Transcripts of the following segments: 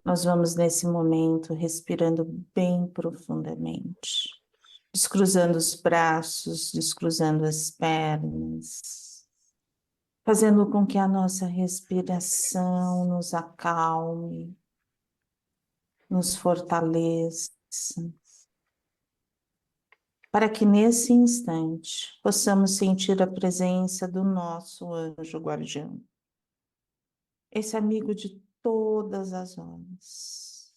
Nós vamos nesse momento respirando bem profundamente, descruzando os braços, descruzando as pernas, fazendo com que a nossa respiração nos acalme, nos fortaleça, para que nesse instante possamos sentir a presença do nosso anjo guardião, esse amigo de todas as horas.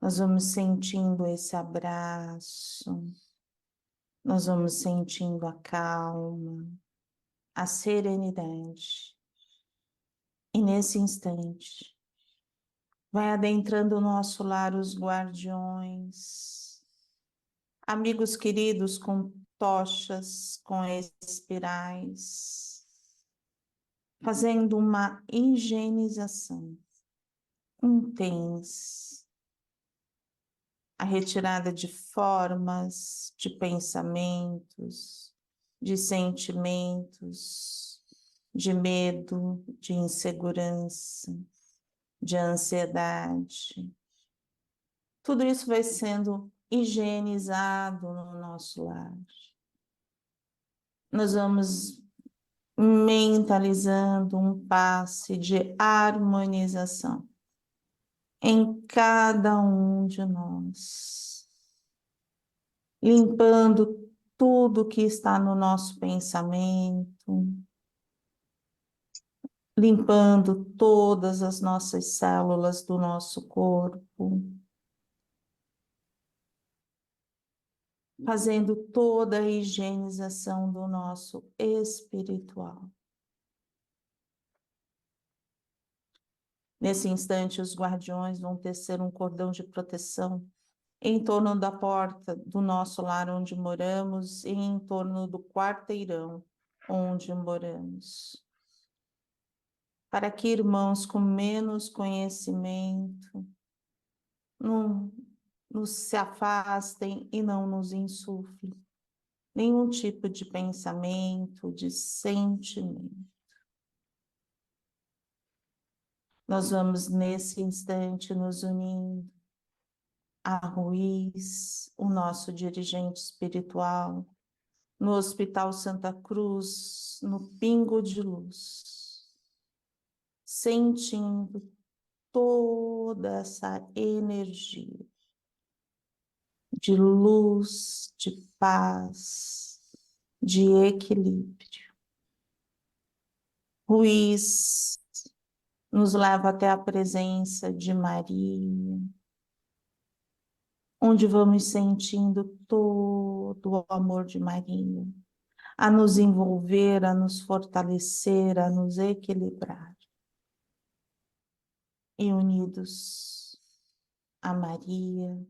Nós vamos sentindo esse abraço, nós vamos sentindo a calma, a serenidade. E nesse instante, vai adentrando o nosso lar os guardiões, amigos queridos com tochas, com espirais, fazendo uma higienização intensa, a retirada de formas, de pensamentos, de sentimentos, de medo, de insegurança, de ansiedade. Tudo isso vai sendo higienizado no nosso lar. Nós vamos mentalizando um passe de harmonização em cada um de nós, limpando tudo que está no nosso pensamento, limpando todas as nossas células do nosso corpo, fazendo toda a higienização do nosso espiritual. Nesse instante, os guardiões vão tecer um cordão de proteção em torno da porta do nosso lar onde moramos e em torno do quarteirão onde moramos. Para que irmãos com menos conhecimento não nos se afastem e não nos insuflem nenhum tipo de pensamento, de sentimento. Nós vamos nesse instante nos unindo a Ruiz, o nosso dirigente espiritual, no Hospital Santa Cruz, no Pingo de Luz, sentindo toda essa energia de luz, de paz, de equilíbrio. Ruiz nos leva até a presença de Maria, onde vamos sentindo todo o amor de Maria, a nos envolver, a nos fortalecer, a nos equilibrar. E unidos a Maria,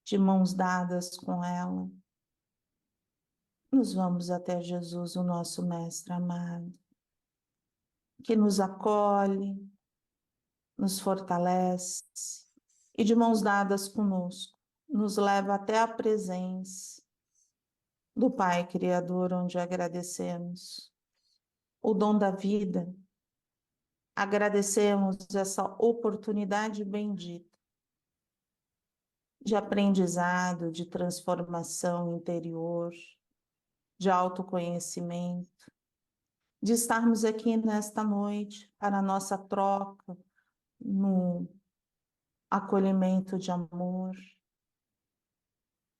de mãos dadas com ela, nos vamos até Jesus, o nosso Mestre amado, que nos acolhe, nos fortalece e de mãos dadas conosco, nos leva até a presença do Pai Criador, onde agradecemos o dom da vida, agradecemos essa oportunidade bendita de aprendizado, de transformação interior, de autoconhecimento, de estarmos aqui nesta noite para a nossa troca no acolhimento de amor,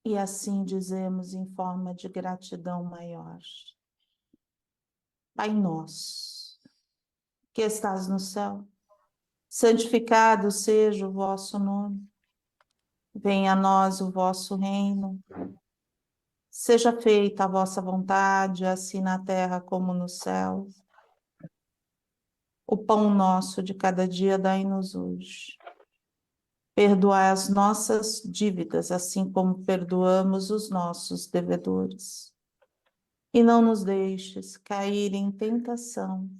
e assim dizemos em forma de gratidão maior. Pai nosso, que estás no céu, santificado seja o vosso nome. Venha a nós o vosso reino. Seja feita a vossa vontade, assim na terra como no céu. O pão nosso de cada dia dai-nos hoje. Perdoai as nossas dívidas, assim como perdoamos os nossos devedores. E não nos deixes cair em tentação,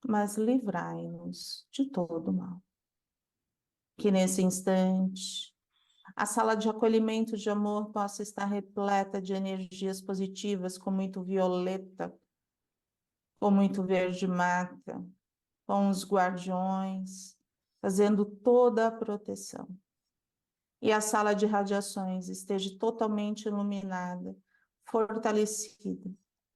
mas livrai-nos de todo mal. Que nesse instante a sala de acolhimento de amor possa estar repleta de energias positivas, com muito violeta, com muito verde mata, com os guardiões, fazendo toda a proteção. E a sala de radiações esteja totalmente iluminada, fortalecida,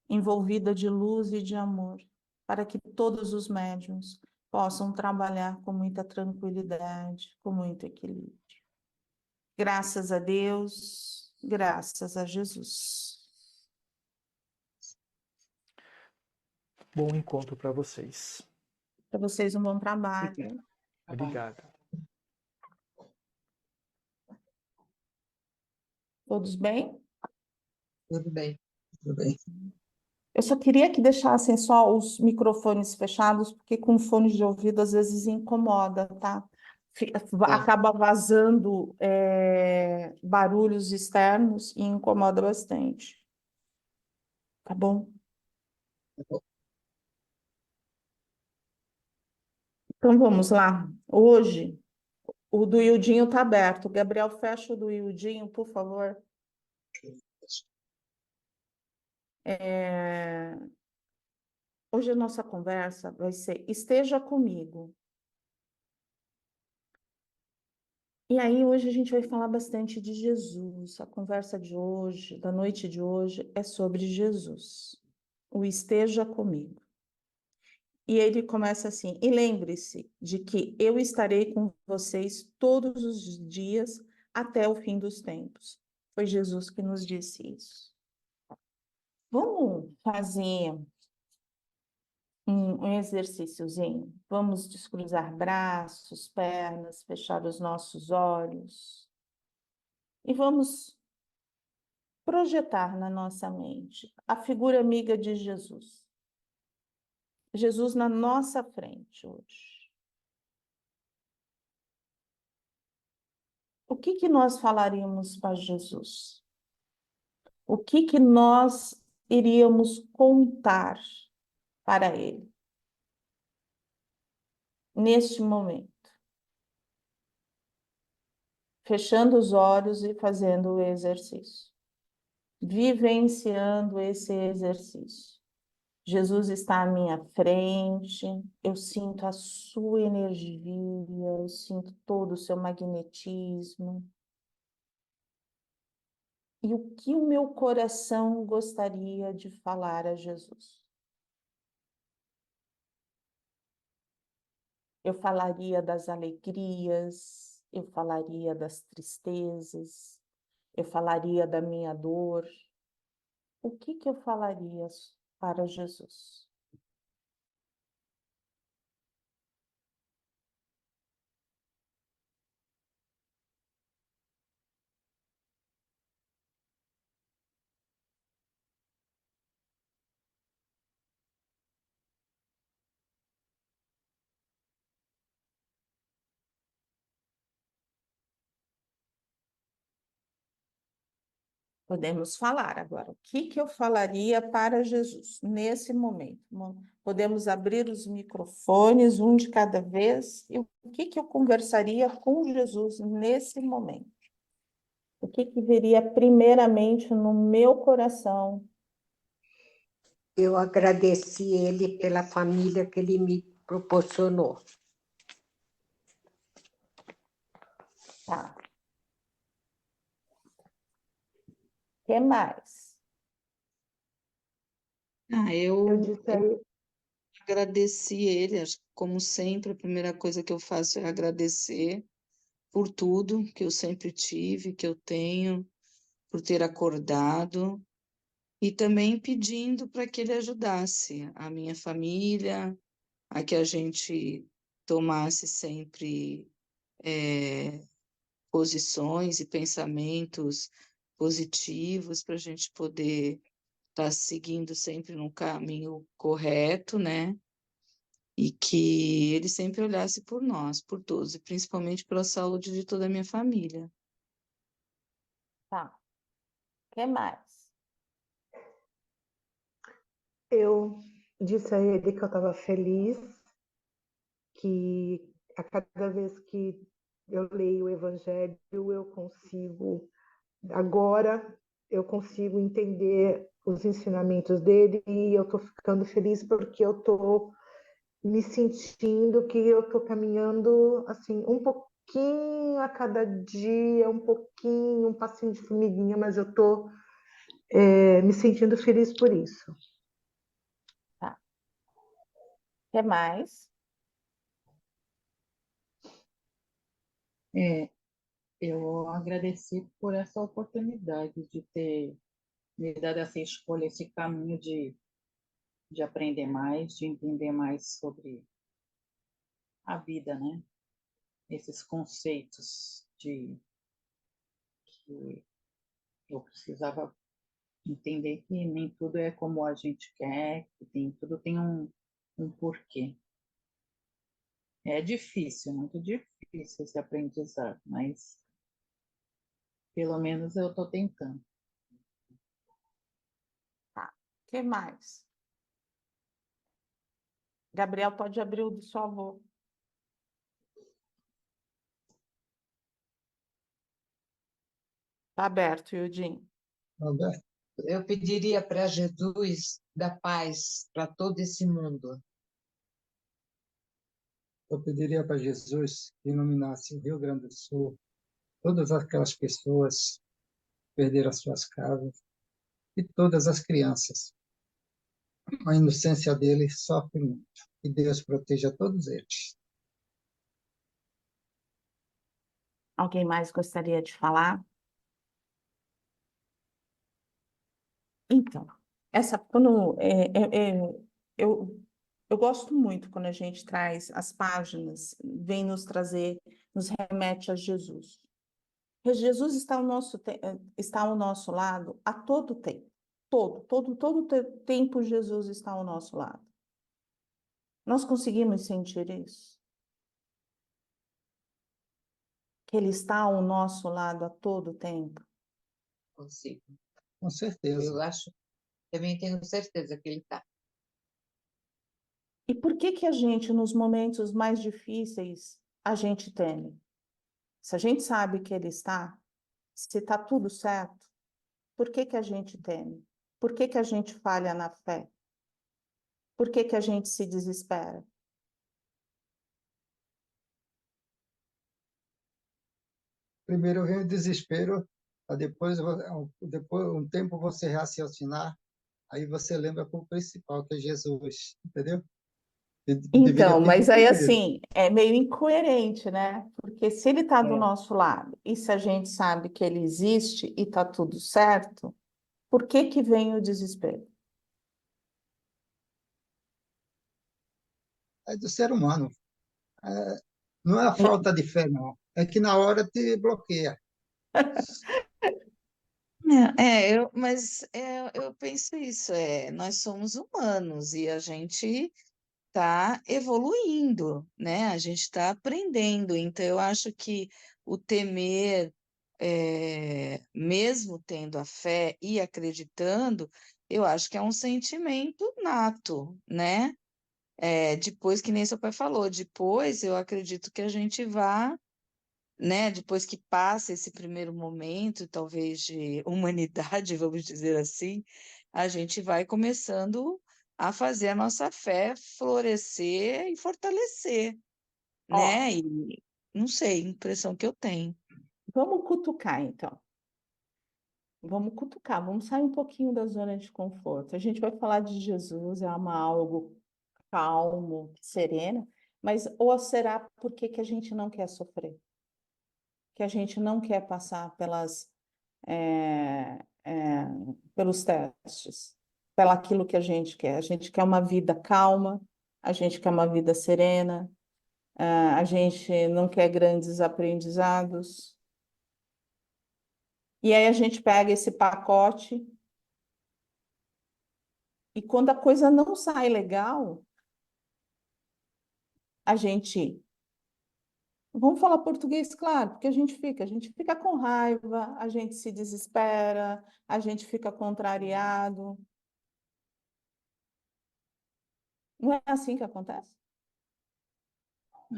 envolvida de luz e de amor, para que todos os médiuns possam trabalhar com muita tranquilidade, com muito equilíbrio. Graças a Deus, graças a Jesus. Bom encontro para vocês. Para vocês um bom trabalho. Obrigado. Todos bem? Tudo bem, tudo bem. Eu só queria que deixassem só os microfones fechados, porque com fone de ouvido às vezes incomoda, tá? Acaba vazando barulhos externos e incomoda bastante. Tá bom? Tá bom. Então vamos lá. Hoje, o do Ildinho tá aberto. Gabriel, fecha o do Ildinho, por favor. Hoje a nossa conversa vai ser Esteja Comigo. E aí, hoje a gente vai falar bastante de Jesus. A conversa de hoje, da noite de hoje, é sobre Jesus. O Esteja Comigo. E ele começa assim: e lembre-se de que eu estarei com vocês todos os dias até o fim dos tempos. Foi Jesus que nos disse isso. Vamos fazer um exercíciozinho? Vamos descruzar braços, pernas, fechar os nossos olhos. E vamos projetar na nossa mente a figura amiga de Jesus. Jesus na nossa frente hoje. O que que nós falaríamos para Jesus? O que que nós iríamos contar para ele neste momento? Fechando os olhos e fazendo o exercício. Vivenciando esse exercício. Jesus está à minha frente, eu sinto a sua energia, eu sinto todo o seu magnetismo. E o que o meu coração gostaria de falar a Jesus? Eu falaria das alegrias, eu falaria das tristezas, eu falaria da minha dor. O que que eu falaria para Jesus? Podemos falar agora. O que que eu falaria para Jesus nesse momento? Podemos abrir os microfones, um de cada vez. E o que que eu conversaria com Jesus nesse momento? O que que viria primeiramente no meu coração? Eu agradeci ele pela família que ele me proporcionou. Tá. O que mais? Eu disse a ele, agradeci ele, acho que, como sempre, a primeira coisa que eu faço é agradecer por tudo que eu sempre tive, que eu tenho, por ter acordado, e também pedindo para que ele ajudasse a minha família, a que a gente tomasse sempre posições e pensamentos positivos para a gente poder estar seguindo sempre no caminho correto, né? E que ele sempre olhasse por nós, por todos, e principalmente pela saúde de toda a minha família. Tá. O que mais? eu disse a ele que eu estava feliz, que a cada vez que eu leio o Evangelho, agora eu consigo entender os ensinamentos dele e eu estou ficando feliz porque eu estou me sentindo que eu estou caminhando assim, um pouquinho a cada dia, um pouquinho, um passinho de formiguinha, mas eu estou me sentindo feliz por isso. Tá. O que mais? Eu agradeci por essa oportunidade de ter me dado essa escolha, esse caminho de aprender mais, de entender mais sobre a vida, né? Esses conceitos que eu precisava entender que nem tudo é como a gente quer, que tudo tem um porquê. É difícil, muito difícil esse aprendizado, mas pelo menos eu estou tentando. Tá. O que mais? Gabriel, pode abrir o do seu avô. Tá aberto, Yudin. Roberto, eu pediria para Jesus dar paz para todo esse mundo. Eu pediria para Jesus que iluminasse o Rio Grande do Sul, todas aquelas pessoas que perderam as suas casas e todas as crianças. A inocência deles sofre muito. Que Deus proteja todos eles. Alguém mais gostaria de falar? Então, eu, eu gosto muito quando a gente traz as páginas, vem nos trazer, nos remete a Jesus. Porque Jesus está está ao nosso lado a todo tempo. Tempo Jesus está ao nosso lado. Nós conseguimos sentir isso? Que Ele está ao nosso lado a todo tempo? Consigo. Com certeza. Eu acho, também tenho certeza que ele está. E por que que a gente, nos momentos mais difíceis, a gente teme? Se a gente sabe que Ele está, se está tudo certo, por que que a gente teme? Por que que a gente falha na fé? Por que que a gente se desespera? Primeiro vem o desespero, para depois um tempo você raciocinar, aí você lembra para o principal, que é Jesus, entendeu? Deveria Então, pedir mas aí primeiro. assim, é meio incoerente, né? Porque se ele está do É. nosso lado e se a gente sabe que ele existe e está tudo certo, por que que vem o desespero? É do ser humano. É, não é a falta de fé, não. É que na hora te bloqueia. Eu penso isso, nós somos humanos e a gente está evoluindo, né? A gente está aprendendo. Então, eu acho que o temer, mesmo tendo a fé e acreditando, eu acho que é um sentimento nato, né? Depois, que nem seu pai falou, depois eu acredito que a gente vá, né? Depois que passa esse primeiro momento, talvez de humanidade, vamos dizer assim, a gente vai começando a fazer a nossa fé florescer e fortalecer, Ó, né? E não sei, impressão que eu tenho. vamos cutucar então. Vamos cutucar, vamos sair um pouquinho da zona de conforto. A gente vai falar de Jesus, é uma algo calmo, sereno, mas ou será porque que a gente não quer sofrer? Que a gente não quer passar é, é, pelos testes, pelo aquilo que a gente quer. A gente quer uma vida calma, a gente quer uma vida serena, a gente não quer grandes aprendizados. E aí a gente pega esse pacote e quando a coisa não sai legal, a gente vamos falar português, claro, porque a gente fica com raiva, a gente se desespera, a gente fica contrariado. Não é assim que acontece?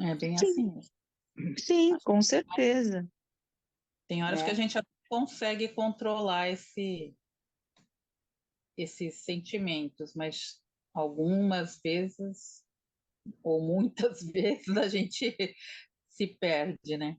É bem Sim, assim mesmo. sim, com certeza. Tem horas que a Né? gente até consegue controlar esses sentimentos, mas algumas vezes ou muitas vezes a gente se perde, né?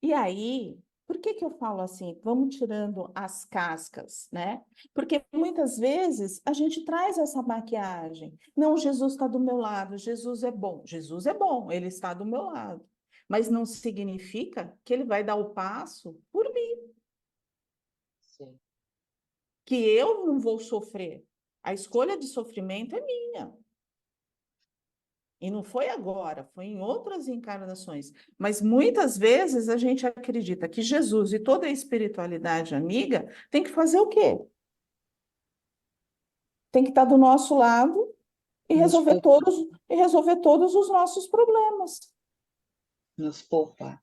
E aí, por que que eu falo assim? Vamos tirando as cascas, né? Porque muitas vezes a gente traz essa maquiagem. Não, Jesus está do meu lado, Jesus é bom. Jesus é bom, ele está do meu lado. Mas não significa que ele vai dar o passo por mim, Sim. que eu não vou sofrer. A escolha de sofrimento é minha. E não foi agora, foi em outras encarnações. Mas muitas vezes a gente acredita que Jesus e toda a espiritualidade amiga tem que fazer o quê? Tem que estar do nosso lado e Nos resolver poupar, todos os nossos problemas. nos poupar.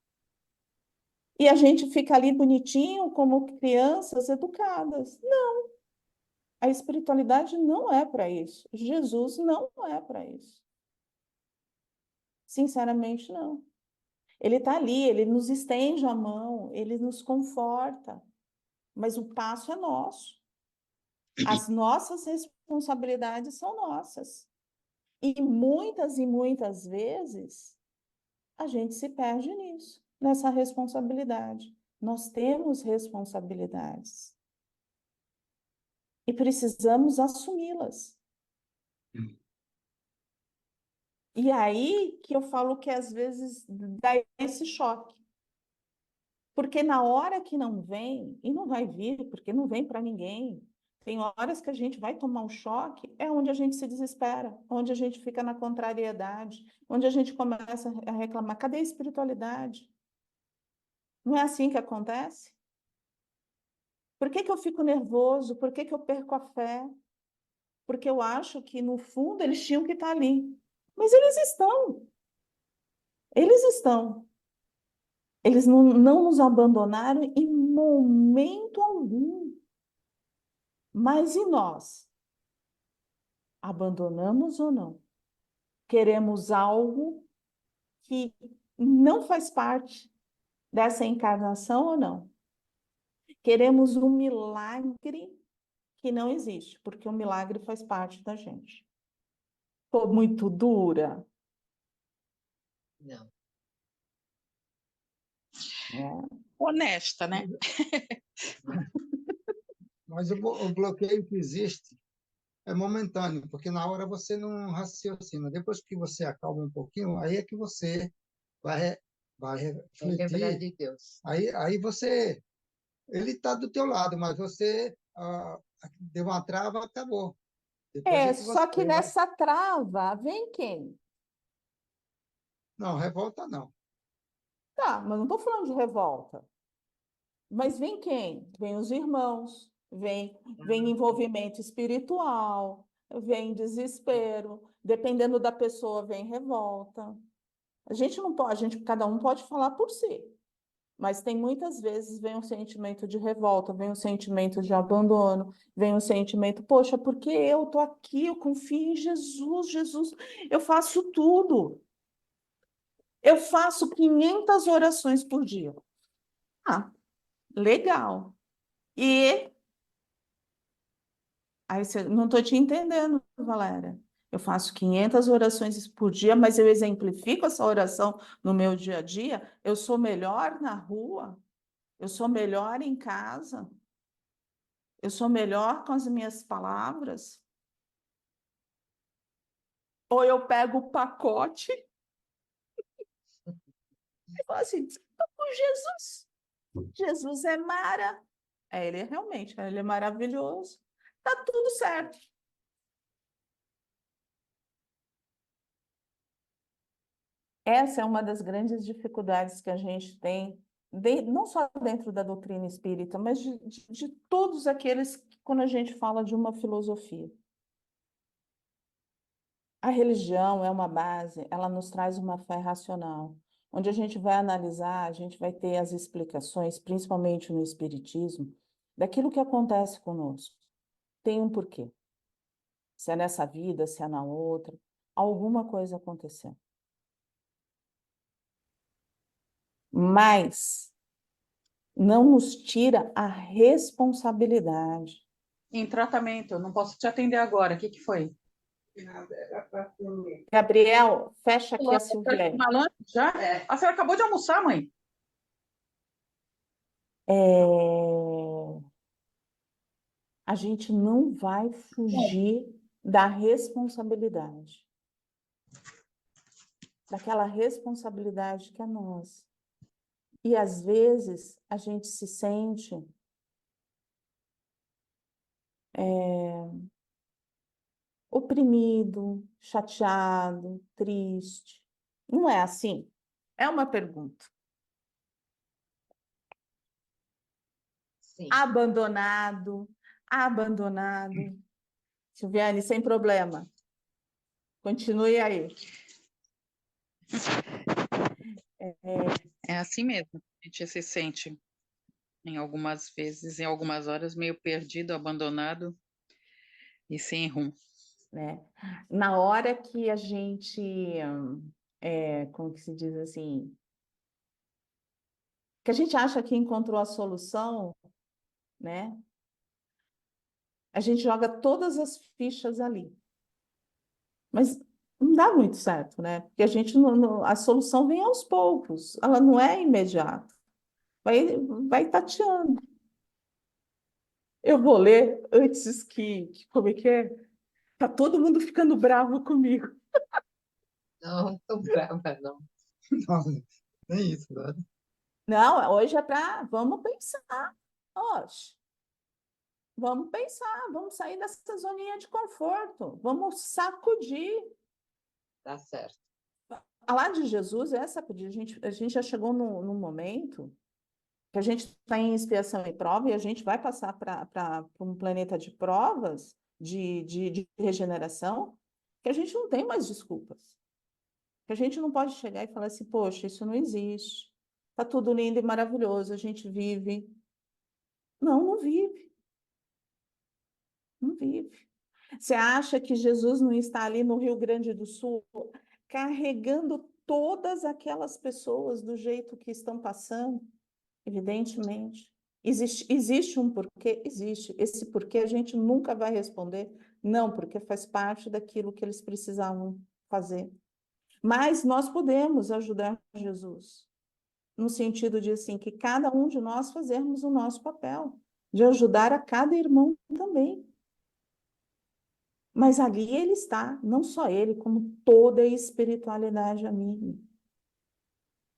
E a gente fica ali bonitinho como crianças educadas. Não, a espiritualidade não é para isso. Jesus não é para isso. Sinceramente, não. Ele está ali, ele nos estende a mão, ele nos conforta, mas o passo é nosso. As nossas responsabilidades são nossas. E muitas vezes a gente se perde nisso, nessa responsabilidade. Nós temos responsabilidades e precisamos assumi-las. E aí que eu falo que às vezes dá esse choque. Porque na hora que não vem, e não vai vir, porque não vem para ninguém, tem horas que a gente vai tomar um choque, é onde a gente se desespera, onde a gente fica na contrariedade, onde a gente começa a reclamar. Cadê a espiritualidade? Não é assim que acontece? Por que que eu fico nervoso? Por que que eu perco a fé? Porque eu acho que, no fundo, eles tinham que estar ali. Mas eles estão. Eles estão. Eles não nos abandonaram em momento algum. Mas e nós? Abandonamos ou não? Queremos algo que não faz parte dessa encarnação ou não? Queremos um milagre que não existe, porque o milagre faz parte da gente. Estou muito dura, Não. né? Honesta, né? Mas o bloqueio que existe é momentâneo, porque na hora você não raciocina. Depois que você acalma um pouquinho, aí é que você vai, vai É lembrar refletir. de Deus. Aí você, ele está do teu lado, mas você deu uma trava, acabou. Depois é que Só que você vai. nessa trava vem quem? Não, revolta não. Tá, mas não estou falando de revolta. Mas vem quem? Vem os irmãos, vem envolvimento espiritual, vem desespero. Dependendo da pessoa, vem revolta. A gente não pode, cada um pode falar por si, mas tem muitas vezes vem um sentimento de revolta, vem um sentimento de abandono, vem um sentimento, poxa, porque eu tô aqui, eu confio em Jesus, Jesus, eu faço tudo. Eu faço 500 orações por dia. Ah, legal. E aí você, não estou te entendendo, Valéria. Eu faço 500 orações por dia, mas eu exemplifico essa oração no meu dia a dia. Eu sou melhor na rua, eu sou melhor em casa, eu sou melhor com as minhas palavras. Ou eu pego o pacote e falo assim: "Tô com Jesus. Jesus é mara." Ele é realmente, ele é maravilhoso. Tá tudo certo. Essa é uma das grandes dificuldades que a gente tem, não só dentro da doutrina espírita, mas de todos aqueles que, quando a gente fala de uma filosofia. A religião é uma base, ela nos traz uma fé racional, onde a gente vai analisar, a gente vai ter as explicações, principalmente no espiritismo, daquilo que acontece conosco. Tem um porquê. Se é nessa vida, se é na outra, alguma coisa aconteceu. Mas não nos tira a responsabilidade. Em tratamento, eu não posso te atender agora. O que que foi? Gabriel, fecha aqui a Tá Silviane. tomando lanche já? A senhora acabou de almoçar, mãe? A gente não vai fugir da responsabilidade, daquela responsabilidade que é nossa. E às vezes a gente se sente oprimido, chateado, triste. Não é assim? É uma pergunta. Sim. Abandonado, abandonado. Silviane, sem problema. Continue aí. É assim mesmo. A gente se sente, em algumas vezes, em algumas horas, meio perdido, abandonado e sem rumo. Né? Na hora que a gente, como que se diz assim, que a gente acha que encontrou a solução, né? A gente joga todas as fichas ali. Mas não dá muito certo, né? Porque a gente a solução vem aos poucos, ela não é imediata. Vai tateando. Eu vou ler antes como é que é? Tá todo mundo ficando bravo comigo. Não, estou brava, não. Não, nem isso, né? Não, hoje é para. Vamos pensar. Oxe, vamos pensar, vamos sair dessa zoninha de conforto, vamos sacudir. Tá certo. Falar de Jesus é sacudir. A gente já chegou num momento que a gente está em expiação e prova e a gente vai passar para um planeta de provas, de regeneração, que a gente não tem mais desculpas. Que a gente não pode chegar e falar assim, poxa, isso não existe. Está tudo lindo e maravilhoso, a gente vive. Não, não vive. Não vive. Você acha que Jesus não está ali no Rio Grande do Sul, carregando todas aquelas pessoas do jeito que estão passando? Evidentemente. Existe um porquê? Existe. Esse porquê a gente nunca vai responder. Não, porque faz parte daquilo que eles precisavam fazer. Mas nós podemos ajudar Jesus, no sentido de assim, que cada um de nós fazermos o nosso papel, de ajudar a cada irmão também. Mas ali ele está, não só ele, como toda a espiritualidade amiga,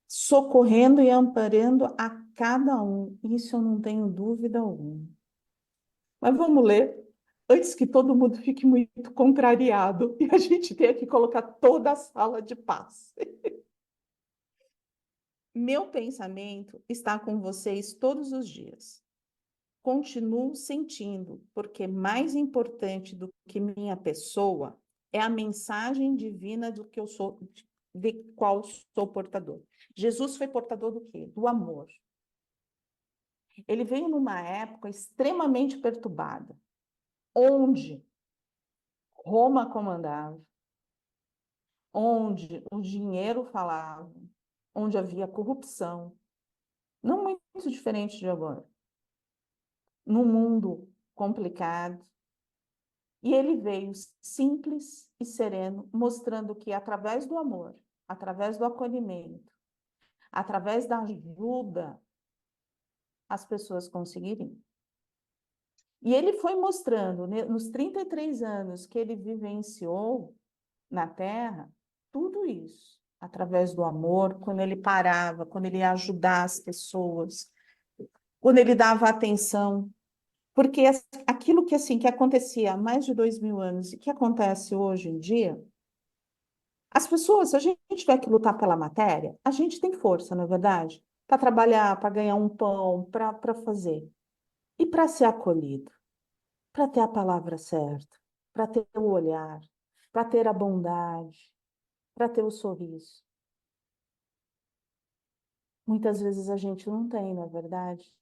socorrendo e amparando a cada um. Isso eu não tenho dúvida alguma. Mas vamos ler, antes que todo mundo fique muito contrariado e a gente tenha que colocar toda a sala de paz. Meu pensamento está com vocês todos os dias. Continuo sentindo, porque mais importante do que minha pessoa é a mensagem divina do que eu sou, de qual sou portador. Jesus foi portador do quê? Do amor. Ele veio numa época extremamente perturbada, onde Roma comandava, onde o dinheiro falava, onde havia corrupção, não muito diferente de agora, num mundo complicado. E ele veio simples e sereno, mostrando que através do amor, através do acolhimento, através da ajuda, as pessoas conseguiriam. E ele foi mostrando, né, nos 33 anos que ele vivenciou na Terra, tudo isso, através do amor, quando ele parava, quando ele ia ajudar as pessoas, quando ele dava atenção. Porque aquilo que, assim, que acontecia há mais de 2000 anos e que acontece hoje em dia, as pessoas, se a gente tiver que lutar pela matéria, a gente tem força, não é verdade? Para trabalhar, para ganhar um pão, para fazer. E para ser acolhido, para ter a palavra certa, para ter o olhar, para ter a bondade, para ter o sorriso. Muitas vezes a gente não tem, não é verdade?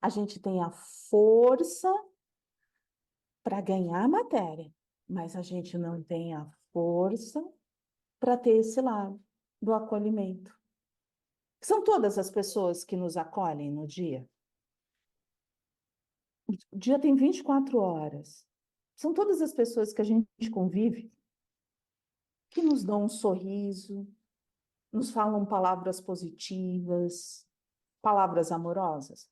A gente tem a força para ganhar a matéria, mas a gente não tem a força para ter esse lado do acolhimento. São todas as pessoas que nos acolhem no dia. O dia tem 24 horas. São todas as pessoas que a gente convive, que nos dão um sorriso, nos falam palavras positivas, palavras amorosas.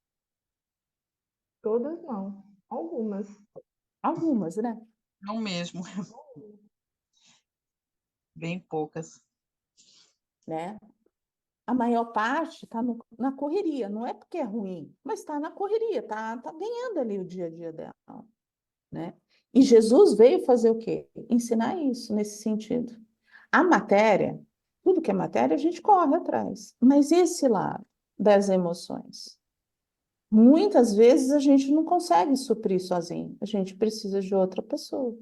Todas não, algumas. Algumas, né? Não mesmo, bem poucas. Né? A maior parte está na correria, não é porque é ruim, mas está na correria, tá ganhando ali o dia a dia dela, né? E Jesus veio fazer o quê? Ensinar isso nesse sentido. A matéria, tudo que é matéria, a gente corre atrás, mas esse lado das emoções, muitas vezes a gente não consegue suprir sozinho, a gente precisa de outra pessoa.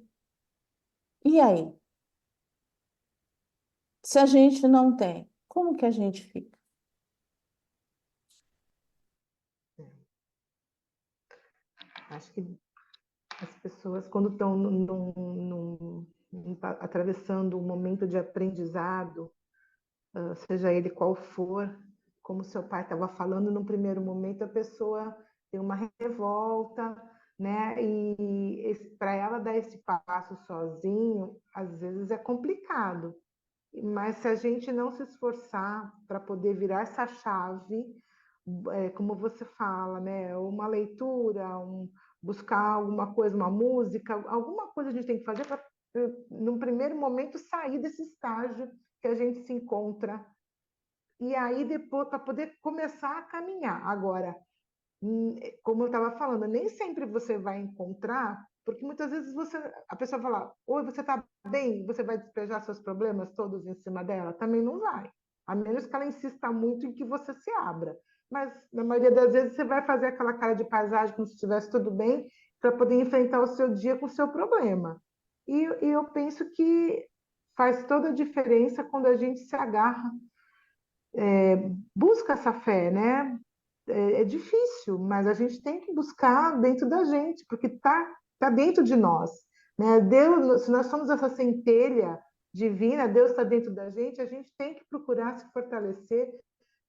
E aí? Se a gente não tem, como que a gente fica? Acho que as pessoas, quando estão atravessando um momento de aprendizado, seja ele qual for, como seu pai estava falando, no primeiro momento a pessoa tem uma revolta, né? E para ela dar esse passo sozinho, às vezes é complicado. Mas se a gente não se esforçar para poder virar essa chave, como você fala, né? Uma leitura, buscar alguma coisa, uma música, alguma coisa a gente tem que fazer para, num primeiro momento, sair desse estágio que a gente se encontra. E aí depois, para poder começar a caminhar. Agora, como eu estava falando, nem sempre você vai encontrar, porque muitas vezes a pessoa fala, oi, você está bem? Você vai despejar seus problemas todos em cima dela? Também não vai, a menos que ela insista muito em que você se abra. Mas, na maioria das vezes, você vai fazer aquela cara de paisagem como se estivesse tudo bem, para poder enfrentar o seu dia com o seu problema. E eu penso que faz toda a diferença quando a gente se agarra, busca essa fé, né? É difícil, mas a gente tem que buscar dentro da gente, porque tá dentro de nós, né? Deus, se nós somos essa centelha divina, Deus está dentro da gente, a gente tem que procurar se fortalecer,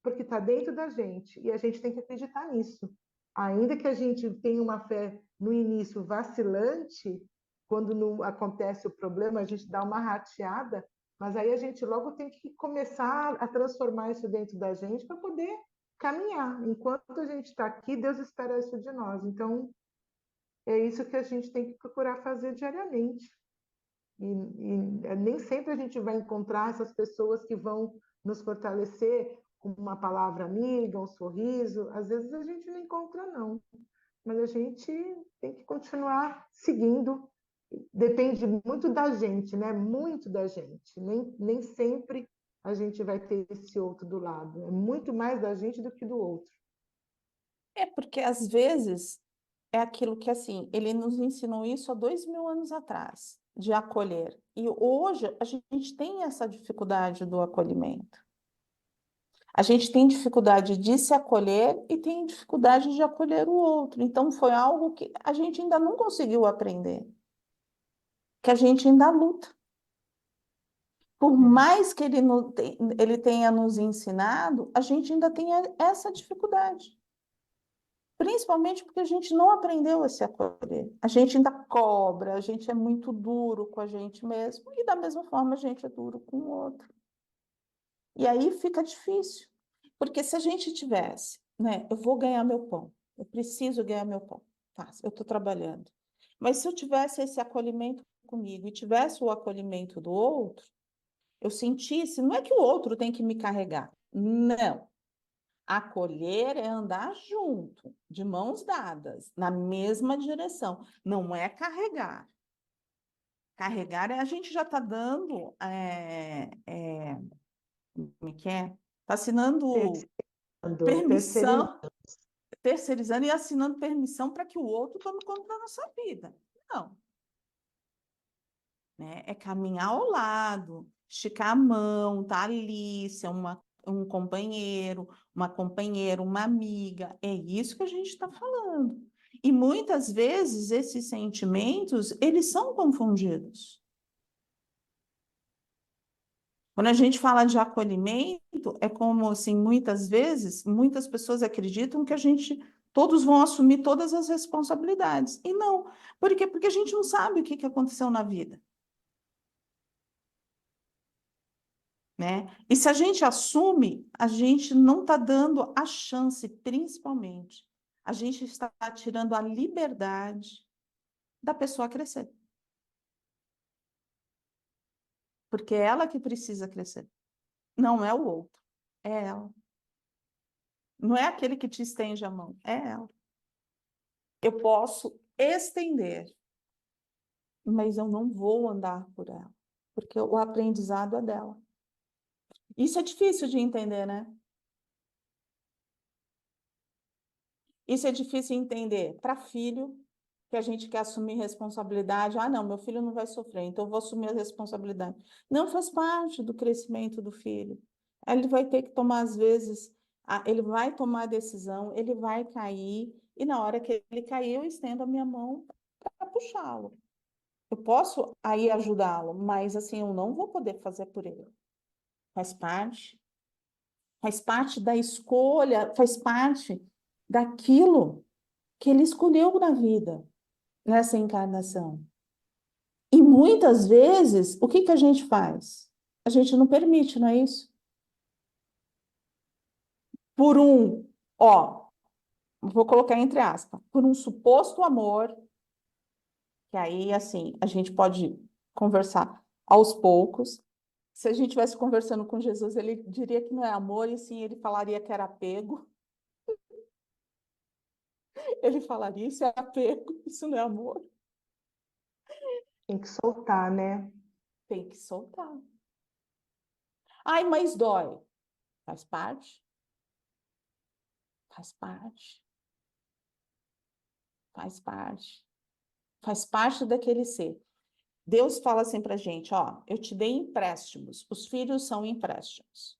porque está dentro da gente, e a gente tem que acreditar nisso. Ainda que a gente tenha uma fé no início vacilante, quando não acontece o problema, a gente dá uma rateada, mas aí a gente logo tem que começar a transformar isso dentro da gente para poder caminhar. Enquanto a gente está aqui, Deus espera isso de nós. Então, é isso que a gente tem que procurar fazer diariamente. E nem sempre a gente vai encontrar essas pessoas que vão nos fortalecer com uma palavra amiga, um sorriso. Às vezes a gente não encontra, não. Mas a gente tem que continuar seguindo. Depende muito da gente, né? Muito da gente. Nem sempre a gente vai ter esse outro do lado. É muito mais da gente do que do outro. É porque às vezes é aquilo que assim, ele nos ensinou isso há 2000 anos atrás, de acolher. E hoje a gente tem essa dificuldade do acolhimento. A gente tem dificuldade de se acolher e tem dificuldade de acolher o outro. Então foi algo que a gente ainda não conseguiu aprender, que a gente ainda luta. Por mais que ele tenha nos ensinado, a gente ainda tem essa dificuldade. Principalmente porque a gente não aprendeu a se acolher. A gente ainda cobra, a gente é muito duro com a gente mesmo, e da mesma forma a gente é duro com o outro. E aí fica difícil. Porque se a gente tivesse, né, eu vou ganhar meu pão, eu preciso ganhar meu pão, tá, eu estou trabalhando. Mas se eu tivesse esse acolhimento comigo e tivesse o acolhimento do outro, eu sentisse, não é que o outro tem que me carregar, não. Acolher é andar junto, de mãos dadas, na mesma direção. Não é carregar. Carregar é a gente já está dando, como é que é? Está assinando permissão, terceirizando e assinando permissão para que o outro tome conta da nossa vida. Não. Né? É caminhar ao lado, esticar a mão, tá ali, ser um companheiro, uma companheira, uma amiga. É isso que a gente está falando. E muitas vezes esses sentimentos, eles são confundidos. Quando a gente fala de acolhimento, é como assim, muitas vezes, muitas pessoas acreditam que a gente todos vão assumir todas as responsabilidades. E não. Por quê? Porque a gente não sabe o que aconteceu na vida. Né? E se a gente assume, a gente não está dando a chance, principalmente, a gente está tirando a liberdade da pessoa crescer. Porque é ela que precisa crescer, não é o outro, é ela. Não é aquele que te estende a mão, é ela. Eu posso estender, mas eu não vou andar por ela, porque o aprendizado é dela. Isso é difícil de entender, né? Isso é difícil de entender para filho, que a gente quer assumir responsabilidade. Ah, não, meu filho não vai sofrer, então eu vou assumir a responsabilidade. Não faz parte do crescimento do filho. Ele vai ter que tomar, às vezes, ele vai tomar a decisão, ele vai cair, e na hora que ele cair, eu estendo a minha mão para puxá-lo. Eu posso aí ajudá-lo, mas assim, eu não vou poder fazer por ele. Faz parte da escolha, faz parte daquilo que ele escolheu na vida, nessa encarnação. E muitas vezes, o que que a gente faz? A gente não permite, não é isso? Por vou colocar entre aspas, por um suposto amor, que aí, assim, a gente pode conversar aos poucos. Se a gente estivesse conversando com Jesus, ele diria que não é amor, e sim, ele falaria que era apego. Ele falaria, isso é apego, isso não é amor. Tem que soltar, né? Tem que soltar. Ai, mas dói. Faz parte. Faz parte. Faz parte. Faz parte daquele ser. Deus fala assim pra gente, ó, eu te dei empréstimos. Os filhos são empréstimos.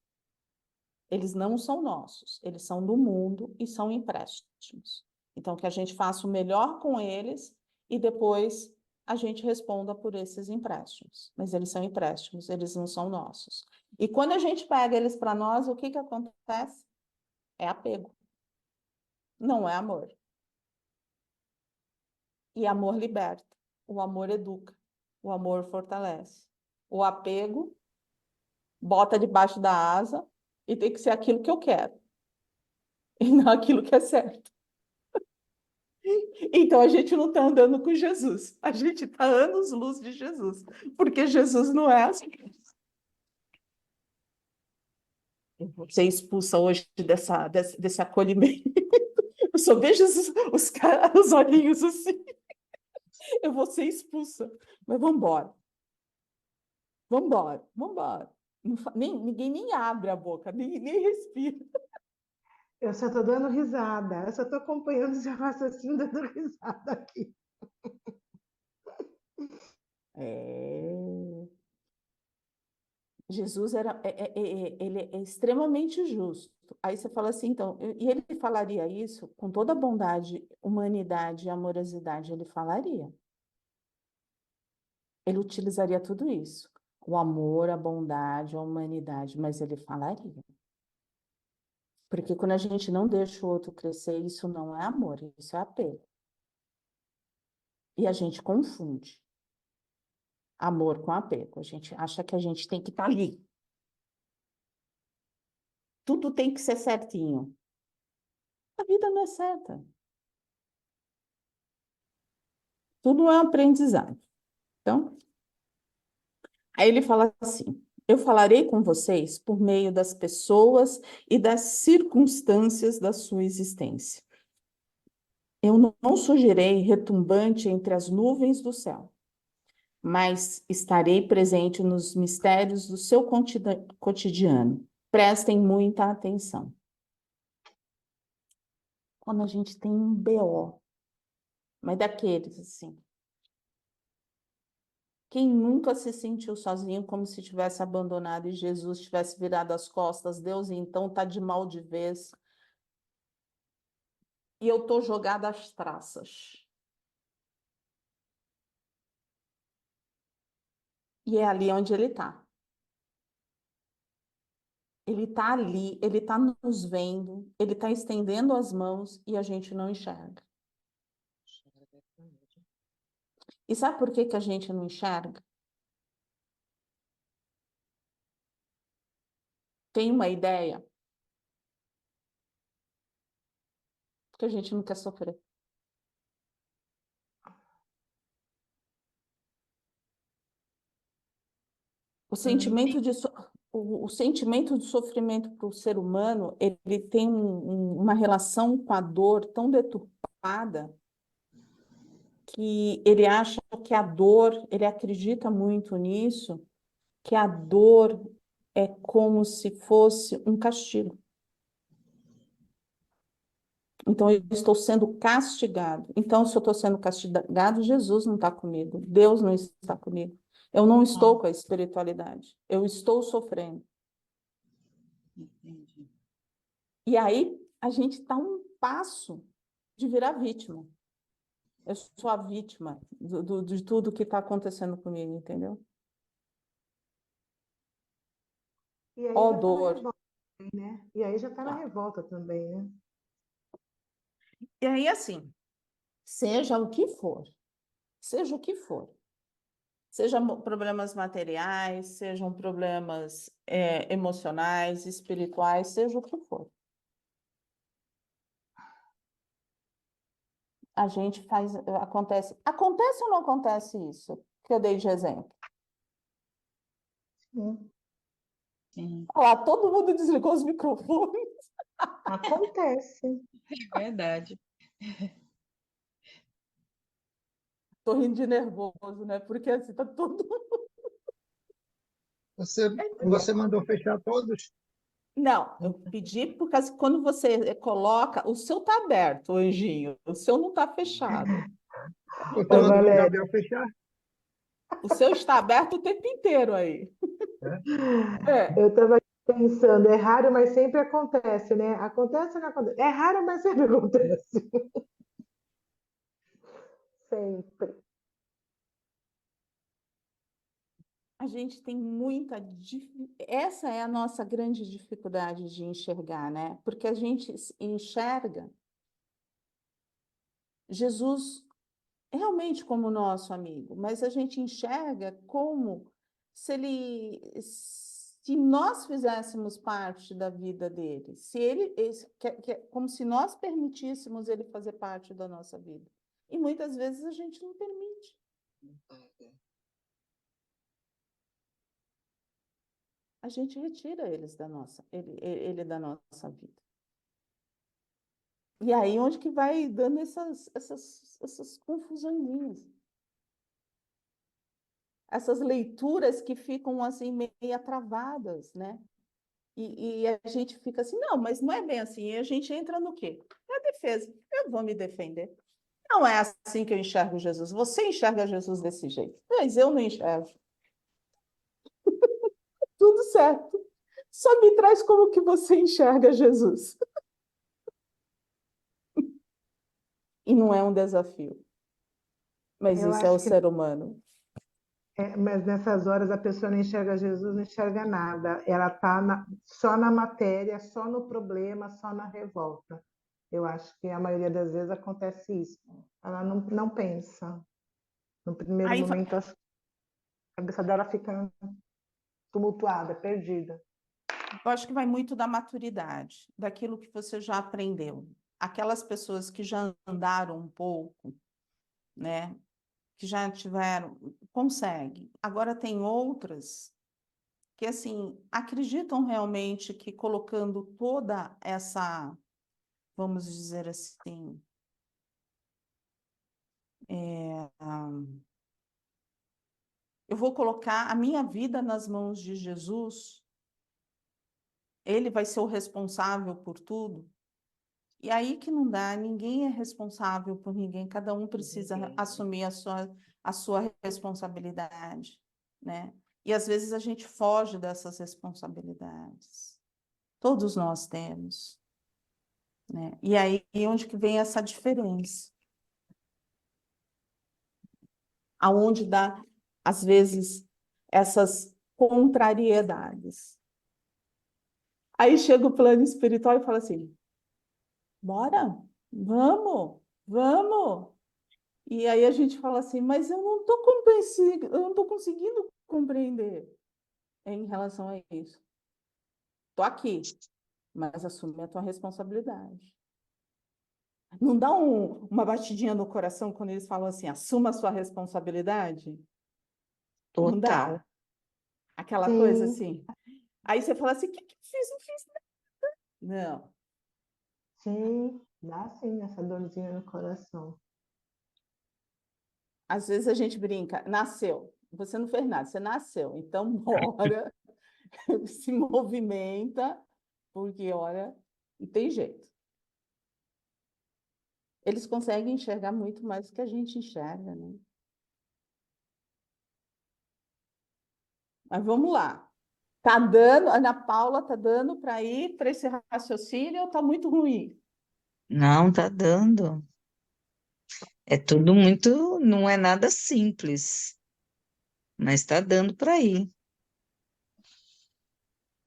Eles não são nossos, eles são do mundo e são empréstimos. Então, que a gente faça o melhor com eles e depois a gente responda por esses empréstimos. Mas eles são empréstimos, eles não são nossos. E quando a gente pega eles para nós, o que que acontece? É apego. Não é amor. E amor liberta. O amor educa. O amor fortalece. O apego bota debaixo da asa e tem que ser aquilo que eu quero. E não aquilo que é certo. Então a gente não está andando com Jesus. A gente está anos-luz de Jesus. Porque Jesus não é assim. Eu vou ser expulsa hoje desse acolhimento. Eu só vejo os olhinhos assim. Eu vou ser expulsa. Mas vamos embora. Vamos embora. Vamos embora. Ninguém nem abre a boca, nem respira. Eu só estou dando risada, eu só estou acompanhando esse raciocínio dando risada aqui. Jesus ele é extremamente justo. Aí você fala assim, então, e ele falaria isso com toda a bondade, humanidade e amorosidade, ele falaria. Ele utilizaria tudo isso. O amor, a bondade, a humanidade, mas ele falaria. Porque quando a gente não deixa o outro crescer, isso não é amor, isso é apego. E a gente confunde amor com apego. A gente acha que a gente tem que estar ali. Tudo tem que ser certinho. A vida não é certa. Tudo é um aprendizado. Então, aí ele fala assim: eu falarei com vocês por meio das pessoas e das circunstâncias da sua existência. Eu não surgirei retumbante entre as nuvens do céu, mas estarei presente nos mistérios do seu cotidiano. Prestem muita atenção. Quando a gente tem um BO, mas daqueles assim, quem nunca se sentiu sozinho como se tivesse abandonado e Jesus tivesse virado as costas, Deus então tá de mal de vez e eu tô jogada às traças. E é ali onde ele tá. Ele está ali, ele está nos vendo, ele está estendendo as mãos e a gente não enxerga. E sabe por que que a gente não enxerga? Tem uma ideia? Porque a gente não quer sofrer. O sentimento o sentimento de sofrimento para o ser humano, ele tem uma relação com a dor tão deturpada que ele acha que a dor, ele acredita muito nisso, que a dor é como se fosse um castigo. Então, eu estou sendo castigado. Então, se eu estou sendo castigado, Jesus não está comigo, Deus não está comigo. Eu não estou com a espiritualidade, eu estou sofrendo. Entendi. E aí, a gente está um passo de virar vítima. Eu sou a vítima de tudo que está acontecendo comigo, entendeu? E aí Ó já está na dor. revolta, né? E aí já está na revolta também, né? E aí, assim, seja o que for, seja o que for, sejam problemas materiais, sejam problemas emocionais, espirituais, seja o que for. A gente faz, acontece ou não acontece isso que eu dei de exemplo? Sim. Sim, Olha lá, todo mundo desligou os microfones. Acontece. é verdade. Tô rindo de nervoso, né? Porque assim, tá todo. Você mandou fechar todos? Não, eu pedi por causa que quando você coloca, o seu tá aberto, o anjinho, o seu não tá fechado. Você Ô, mandou o Valéria, Gabriel fechar? O seu está aberto o tempo inteiro aí. É? É. eu estava pensando, é raro, mas sempre acontece, né? Acontece ou não acontece? É raro, mas sempre acontece. Sempre. A gente tem muita. Essa é a nossa grande dificuldade de enxergar, né? Porque a gente enxerga Jesus realmente como nosso amigo, mas a gente enxerga como se nós fizéssemos parte da vida dele, se ele, como se nós permitíssemos ele fazer parte da nossa vida. E muitas vezes a gente não permite. A gente retira ele da nossa vida. E aí onde que vai dando essas confusões, essas leituras que ficam assim meio travadas, né? E a gente fica assim, não, mas não é bem assim. E a gente entra no quê? Na defesa. Eu vou me defender. Não é assim que eu enxergo Jesus. Você enxerga Jesus desse jeito, mas eu não enxergo. Tudo certo. Só me traz como que você enxerga Jesus. E não é um desafio, mas Eu isso é o acho que ser humano. mas nessas horas a pessoa não enxerga Jesus, não enxerga nada. Ela está só na matéria, só no problema, só na revolta. Eu acho que a maioria das vezes acontece isso. Ela não pensa. No primeiro Aí momento, a cabeça dela fica tumultuada, perdida. eu acho que vai muito da maturidade, daquilo que você já aprendeu. Aquelas pessoas que já andaram um pouco, né? Que já tiveram, consegue. Agora tem outras que assim acreditam realmente que colocando toda essa, vamos dizer assim, eu vou colocar a minha vida nas mãos de Jesus, ele vai ser o responsável por tudo. E aí que não dá, ninguém é responsável por ninguém, cada um precisa assumir a sua responsabilidade, né? E às vezes a gente foge dessas responsabilidades. Todos nós temos, né? E aí onde que vem essa diferença? Aonde dá, às vezes, essas contrariedades. Aí chega o plano espiritual e fala assim: bora, vamos, vamos. E aí a gente fala assim, mas eu não estou compreendendo, eu não estou conseguindo compreender em relação a isso. Estou aqui, mas assume a tua responsabilidade. Não dá uma batidinha no coração quando eles falam assim, assuma a sua responsabilidade? Não Total. dá? Aquela coisa Sim, assim. Aí você fala assim, o que eu fiz? Não fiz nada. Não. sim, dá sim essa dorzinha no coração. Às vezes a gente brinca, nasceu. Você não fez nada, você nasceu. Então, bora, se movimenta, porque, olha, não tem jeito. Eles conseguem enxergar muito mais do que a gente enxerga, né? Mas vamos lá. Tá dando, Ana Paula, tá dando para ir para esse raciocínio ou tá muito ruim? Não, tá dando. É tudo muito, não é nada simples, mas tá dando para ir.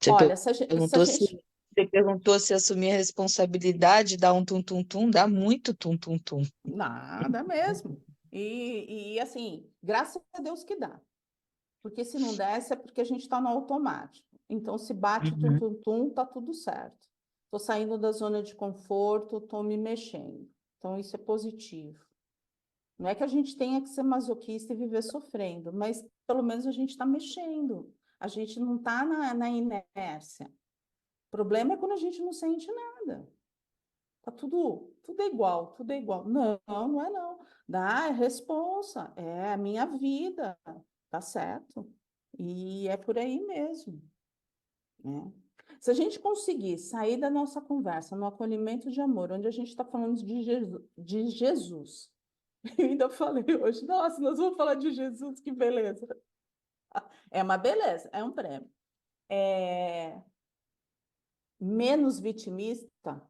Você Olha, se a perguntou se, gente. você perguntou se assumir a responsabilidade dá um tum-tum-tum, dá muito tum-tum-tum. Nada mesmo. E assim, graças a Deus que dá. Porque se não desse é porque a gente está no automático. Então, se bate o Uhum. tum-tum-tum, tá tudo certo. Estou saindo da zona de conforto, estou me mexendo. Então, isso é positivo. Não é que a gente tenha que ser masoquista e viver sofrendo, mas pelo menos a gente está mexendo. A gente não está na inércia. O problema é quando a gente não sente nada. Tá tudo é igual, tudo é igual. Não, não é não. Dá, é responsa, é a minha vida, tá certo? E é por aí mesmo, né? Se a gente conseguir sair da nossa conversa no acolhimento de amor, onde a gente está falando de Jesus, eu ainda falei hoje, nossa, nós vamos falar de Jesus, que beleza. É uma beleza, é um prêmio. É, menos vitimista,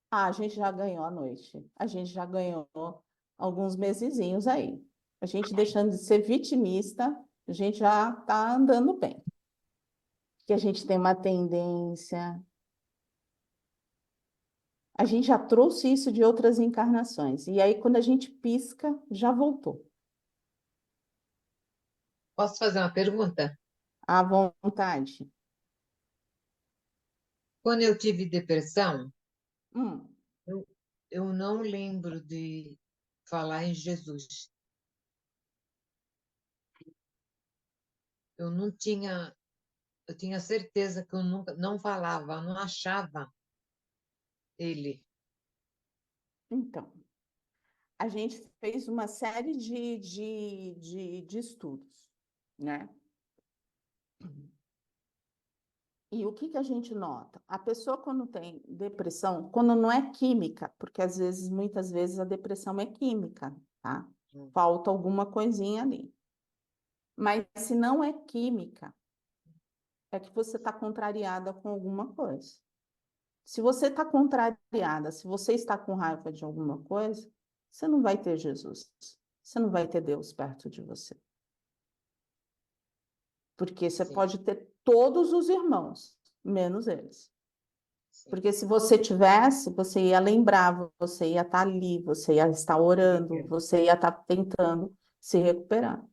a gente já ganhou a noite. A gente já ganhou alguns mesezinhos aí. A gente deixando de ser vitimista, a gente já está andando bem. Que a gente tem uma tendência. A gente já trouxe isso de outras encarnações. E aí, quando a gente pisca, já voltou. Posso fazer uma pergunta? À vontade. Quando eu tive depressão, Hum, eu, eu não lembro de falar em Jesus. Eu não tinha, eu tinha certeza que eu nunca, não falava, eu não achava ele. então, a gente fez uma série de estudos, né? E o que que a gente nota? A pessoa, quando tem depressão, quando não é química, porque às vezes, muitas vezes, a depressão é química, tá? Hum. Falta alguma coisinha ali. Mas se não é química, é que você está contrariada com alguma coisa. Se você está contrariada, se você está com raiva de alguma coisa, você não vai ter Jesus. Você não vai ter Deus perto de você. Porque você Sim, pode ter todos os irmãos, menos eles. sim. Porque se você tivesse, você ia lembrar, você ia estar ali, você ia estar orando, você ia estar tentando se recuperar.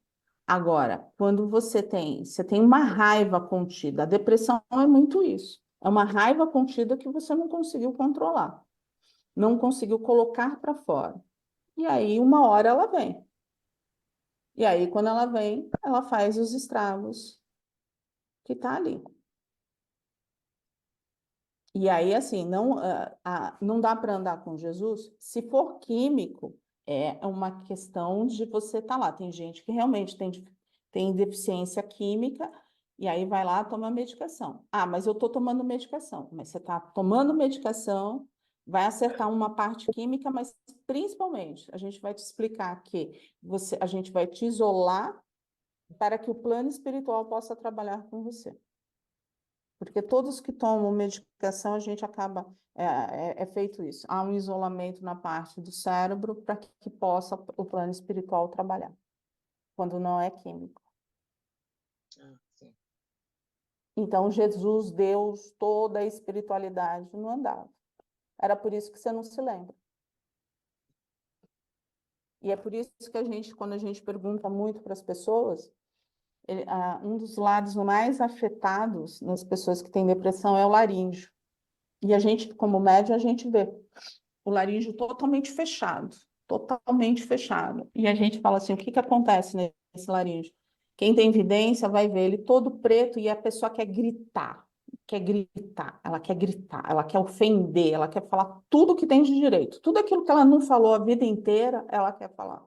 Agora, quando você tem uma raiva contida, a depressão é muito isso. É uma raiva contida que você não conseguiu controlar, não conseguiu colocar para fora. E aí, uma hora ela vem. E aí, quando ela vem, ela faz os estragos que tá ali. E aí, assim, não, não dá para andar com Jesus. Se for químico, é uma questão de você estar lá. Tem gente que realmente tem deficiência química e aí vai lá toma medicação. Ah, mas eu estou tomando medicação. Mas você está tomando medicação, vai acertar uma parte química, mas principalmente a gente vai te explicar que a gente vai te isolar para que o plano espiritual possa trabalhar com você. Porque todos que tomam medicação, a gente acaba, é feito isso. Há um isolamento na parte do cérebro para que possa o plano espiritual trabalhar, quando não é químico. Ah, sim. Então, Jesus, Deus, toda a espiritualidade não andava. Era por isso que você não se lembra. E é por isso que a gente, quando a gente pergunta muito para as pessoas, um dos lados mais afetados nas pessoas que têm depressão é o laríngeo. E a gente, como médium, a gente vê o laríngeo totalmente fechado, totalmente fechado. E a gente fala assim, o que que acontece nesse laríngeo? Quem tem evidência vai ver ele todo preto e a pessoa quer gritar, ela quer ofender, ela quer falar tudo que tem de direito. Tudo aquilo que ela não falou a vida inteira, ela quer falar.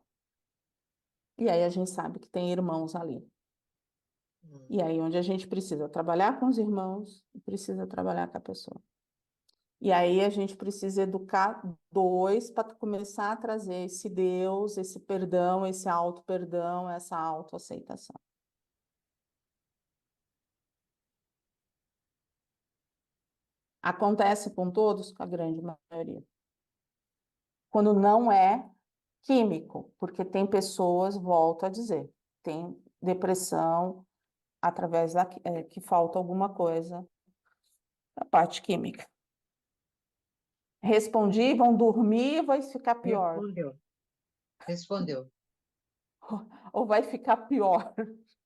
E aí a gente sabe que tem irmãos ali. E aí onde a gente precisa trabalhar com os irmãos, precisa trabalhar com a pessoa. E aí a gente precisa educar dois para começar a trazer esse Deus, esse perdão, esse auto-perdão, essa autoaceitação. Acontece com todos, com a grande maioria. Quando não é químico, porque tem pessoas, volto a dizer, tem depressão através que falta alguma coisa na parte química. Respondi, vão dormir, vai ficar pior. Respondeu. Ou vai ficar pior,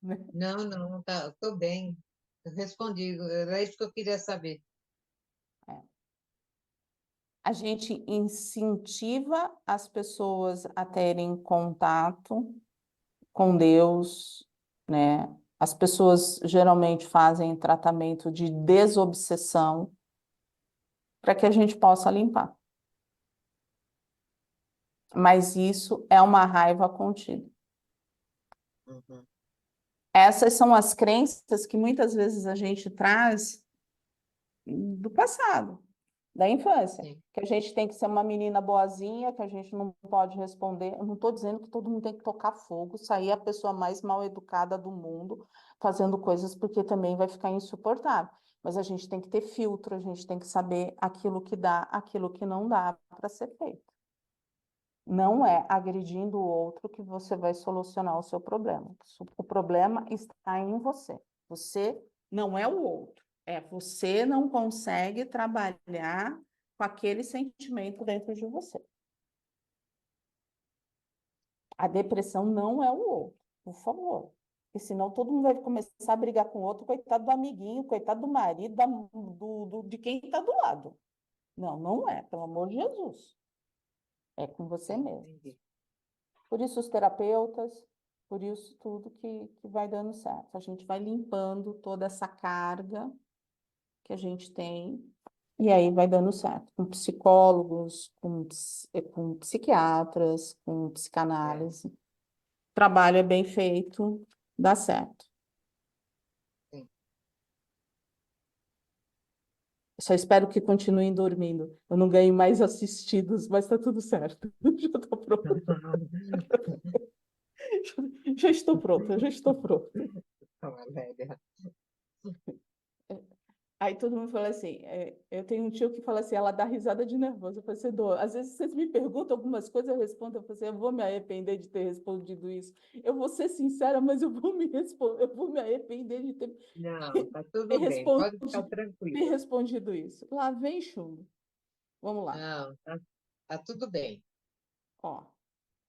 né? Não, tá, tô bem. Eu respondi, era isso que eu queria saber. A gente incentiva as pessoas a terem contato com Deus, né? As pessoas geralmente fazem tratamento de desobsessão para que a gente possa limpar. Mas isso é uma raiva contida. Uhum. Essas são as crenças que muitas vezes a gente traz do passado, da infância. Sim. Que a gente tem que ser uma menina boazinha, que a gente não pode responder. Eu não estou dizendo que todo mundo tem que tocar fogo, sair a pessoa mais mal educada do mundo, fazendo coisas porque também vai ficar insuportável. Mas a gente tem que ter filtro, a gente tem que saber aquilo que dá, aquilo que não dá para ser feito. Não é agredindo o outro que você vai solucionar o seu problema. O problema está em você. Você não é o outro. É você não consegue trabalhar com aquele sentimento dentro de você. A depressão não é o outro, por favor. Porque senão todo mundo vai começar a brigar com o outro, coitado do amiguinho, coitado do marido, de quem está do lado. Não, não é, pelo amor de Jesus. É com você mesmo. Entendi. Por isso os terapeutas, por isso tudo que vai dando certo. A gente vai limpando toda essa carga que a gente tem, e aí vai dando certo. Com psicólogos, com psiquiatras, com psicanálise. O trabalho é bem feito, dá certo. Sim. Só espero que continuem dormindo. Eu não ganho mais assistidos, mas tá tudo certo. Já tô pronta. Já estou pronta, já estou pronta. Fala, velha. Aí todo mundo fala assim, eu tenho um tio que fala assim, ela dá risada de nervoso. Eu falei assim, às vezes vocês me perguntam algumas coisas, eu respondo, eu falo assim, eu vou me arrepender de ter respondido isso. Eu vou ser sincera, mas eu vou me arrepender de ter, Não, tá tudo ter, bem, pode respondi, ficar ter tranquila. respondido isso. Lá vem chumbo. Vamos lá. Não, tá tudo bem. Ó.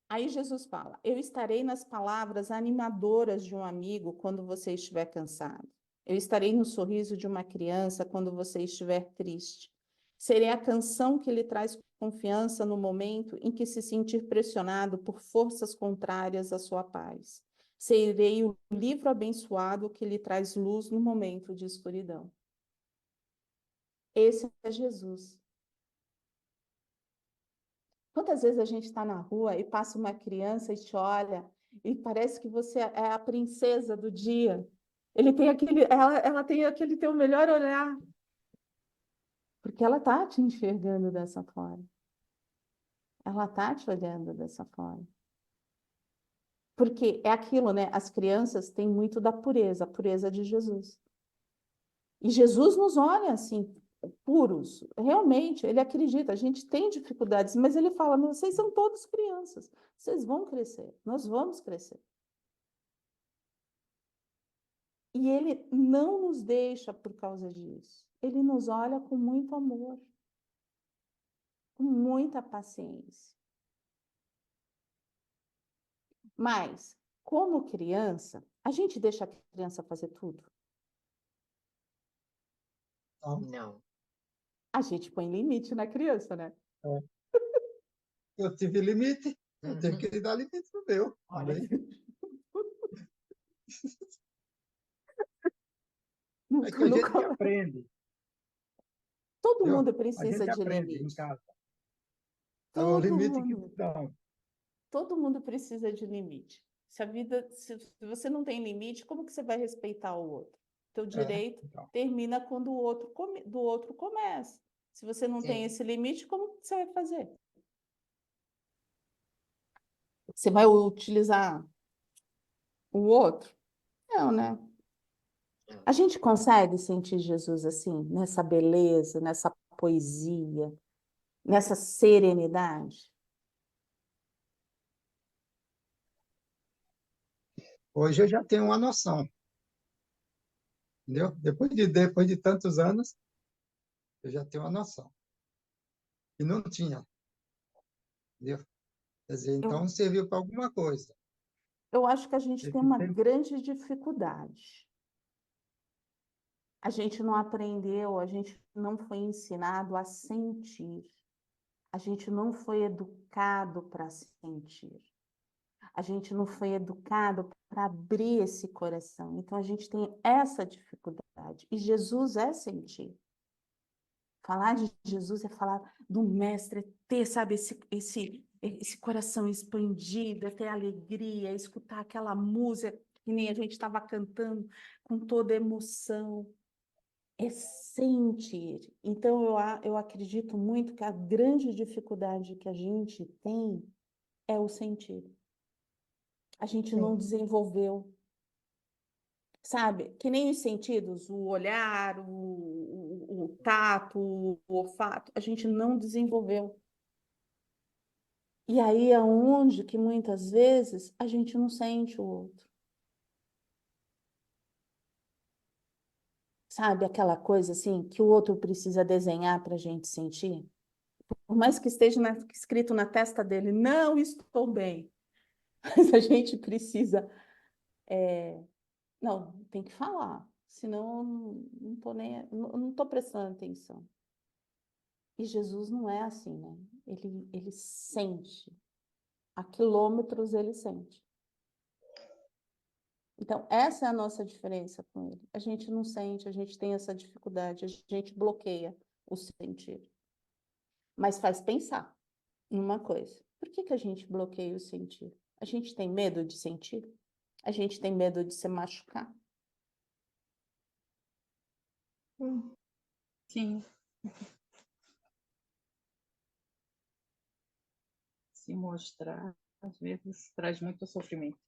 Aí Jesus fala, eu estarei nas palavras animadoras de um amigo quando você estiver cansado. Eu estarei no sorriso de uma criança quando você estiver triste. Serei a canção que lhe traz confiança no momento em que se sentir pressionado por forças contrárias à sua paz. Serei o livro abençoado que lhe traz luz no momento de escuridão. Esse é Jesus. Quantas vezes a gente está na rua e passa uma criança e te olha e parece que você é a princesa do dia. Ela tem aquele teu melhor olhar. Porque ela está te enxergando dessa forma. Ela está te olhando dessa forma. Porque é aquilo, né? As crianças têm muito da pureza, a pureza de Jesus. E Jesus nos olha assim, puros. Realmente, ele acredita, a gente tem dificuldades, mas ele fala, vocês são todos crianças, vocês vão crescer, nós vamos crescer. E Ele não nos deixa por causa disso. Ele nos olha com muito amor, com muita paciência. Mas, como criança, a gente deixa a criança fazer tudo. Então, Não. A gente põe limite na criança, né? eu tive limite, eu tenho que dar limite no meu Olha, também. No- É que a no- gente que aprende, Todo viu? mundo A precisa gente de aprende em limite. casa. Então, o Todo limite que mundo. dão. Todo mundo precisa de limite. Se você não tem limite, como que você vai respeitar o outro? Teu direito Então, termina quando o outro do outro começa. Se você não tem sim. esse limite, como que você vai fazer? Você vai utilizar o outro? Não, né? A gente consegue sentir Jesus assim, nessa beleza, nessa poesia, nessa serenidade? hoje eu já tenho uma noção, entendeu? Depois de tantos anos, eu já tenho uma noção. E não tinha, entendeu? Quer dizer, então Eu, serviu para alguma coisa. eu acho que a gente tem Esse uma tempo, grande dificuldade. A gente não aprendeu, a gente não foi ensinado a sentir. A gente não foi educado para sentir. A gente não foi educado para abrir esse coração. Então a gente tem essa dificuldade. E Jesus é sentir. Falar de Jesus é falar do mestre, é ter, sabe, esse coração expandido, é ter alegria, é escutar aquela música que nem a gente estava cantando com toda emoção. É sentir. Então, eu acredito muito que a grande dificuldade que a gente tem é o sentir. A gente não desenvolveu, sabe? Que nem os sentidos, o olhar, o tato, o olfato, a gente não desenvolveu. E aí é onde que muitas vezes a gente não sente o outro. Sabe aquela coisa assim que o outro precisa desenhar para a gente sentir? Por mais que esteja escrito na testa dele, não estou bem. Mas a gente precisa. Não, tem que falar, senão eu não estou nem, não estou prestando atenção. E Jesus não é assim, né? Ele sente. A quilômetros ele sente. Então, essa é a nossa diferença com ele. A gente não sente, a gente tem essa dificuldade, a gente bloqueia o sentir. Mas faz pensar numa coisa. Por que que a gente bloqueia o sentir? A gente tem medo de sentir? A gente tem medo de se machucar? Sim, se mostrar, às vezes, traz muito sofrimento.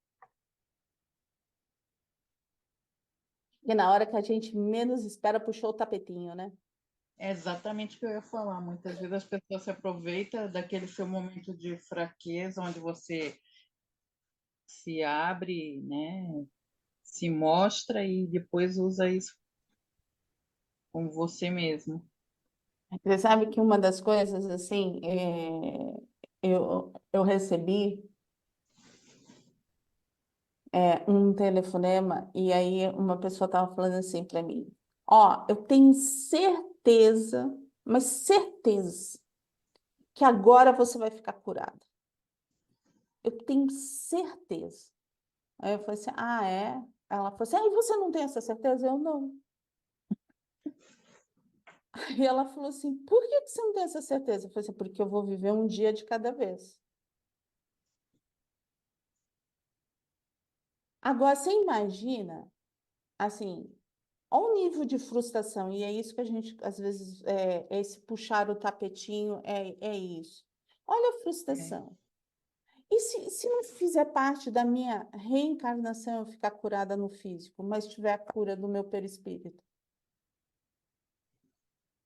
E na hora que a gente menos espera, puxou o tapetinho, né? É exatamente o que eu ia falar. Muitas vezes as pessoas se aproveitam daquele seu momento de fraqueza, onde você se abre, né? Se mostra e depois usa isso com você mesmo. Você sabe que uma das coisas, assim, eu recebi um telefonema e aí uma pessoa estava falando assim para mim, ó, eu tenho certeza, mas certeza, que agora você vai ficar curada. Eu tenho certeza. Aí eu falei assim, ah, é? Ela falou assim, ah, e você não tem essa certeza? Eu não. Aí ela falou assim, por que que você não tem essa certeza? Eu falei assim, porque eu vou viver um dia de cada vez. Agora, você imagina, assim, olha o nível de frustração, e é isso que a gente, às vezes, esse puxar o tapetinho, é isso. Olha a É, frustração. E se não fizer parte da minha reencarnação eu ficar curada no físico, mas tiver a cura do meu perispírito?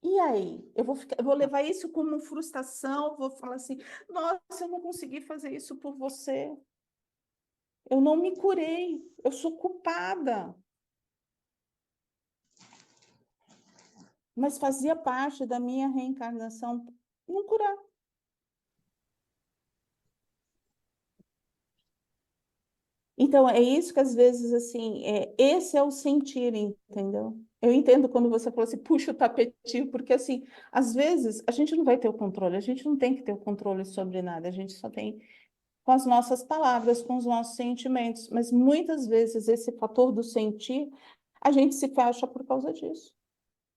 E aí? Eu vou levar isso como frustração, vou falar assim, nossa, eu não consegui fazer isso por você. Eu não me curei, eu sou culpada. mas fazia parte da minha reencarnação não curar. Então, é isso que às vezes, assim, esse é o sentir, entendeu? Eu entendo quando você falou assim, puxa o tapetinho, porque, assim, às vezes a gente não vai ter o controle, a gente não tem que ter o controle sobre nada, a gente só tem com as nossas palavras, com os nossos sentimentos, mas muitas vezes esse fator do sentir, a gente se fecha por causa disso.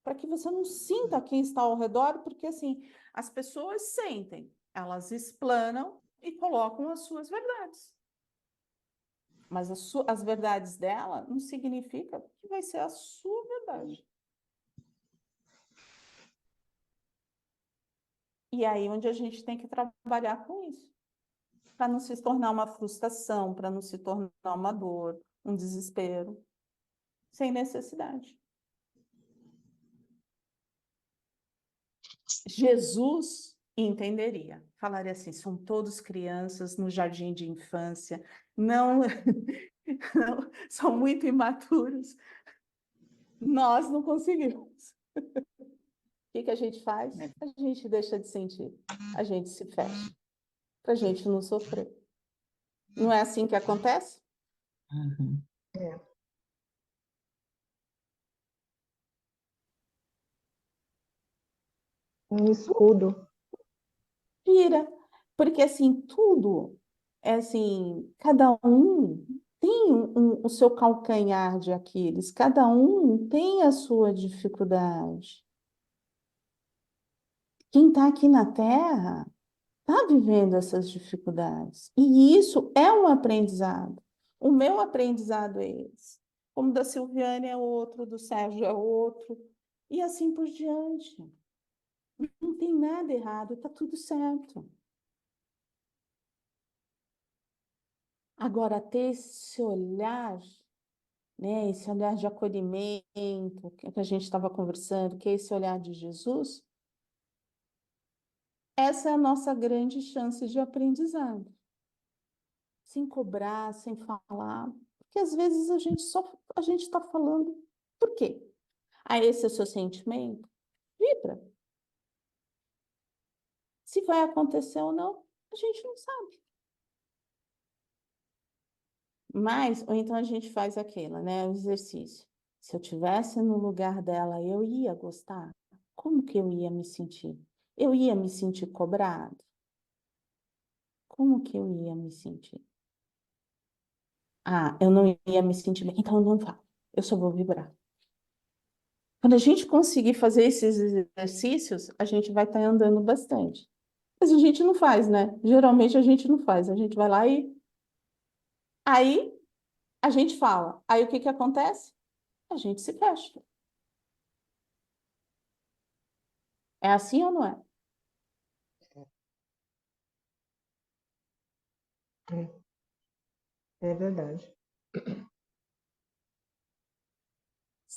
Para que você não sinta quem está ao redor, porque, assim, as pessoas sentem, elas explanam e colocam as suas verdades. Mas as verdades dela não significa que vai ser a sua verdade. E aí onde a gente tem que trabalhar com isso, para não se tornar uma frustração, para não se tornar uma dor, um desespero, sem necessidade. Jesus entenderia, falaria assim, são todos crianças no jardim de infância, não, não são muito imaturos, nós não conseguimos. O que a gente faz? A gente deixa de sentir, a gente se fecha, para a gente não sofrer. Não é assim que acontece? Uhum. Um escudo. Vira, porque assim, tudo é assim, cada um tem o seu calcanhar de Aquiles, cada um tem a sua dificuldade. Quem está aqui na Terra está vivendo essas dificuldades. E isso é um aprendizado. O meu aprendizado é esse. Como da Silviane é outro, do Sérgio é outro. E assim por diante. Não tem nada errado, está tudo certo. Agora, ter esse olhar, né, esse olhar de acolhimento, que a gente estava conversando, que é esse olhar de Jesus, essa é a nossa grande chance de aprendizado. Sem cobrar, sem falar, porque às vezes a gente está falando, por quê? Ah, esse é o seu sentimento? Vibra. Se vai acontecer ou não, a gente não sabe. Mas, ou então a gente faz aquilo, né? O exercício. Se eu tivesse no lugar dela, eu ia gostar? Como que eu ia me sentir? Eu ia me sentir cobrado? Como que eu ia me sentir? Ah, eu não ia me sentir bem, então eu não falo. Eu só vou vibrar. Quando a gente conseguir fazer esses exercícios, a gente vai estar andando bastante. Mas a gente não faz, né? Geralmente a gente não faz. A gente vai lá e aí a gente fala. Aí o que que acontece? A gente se fecha. É assim ou não é? É verdade.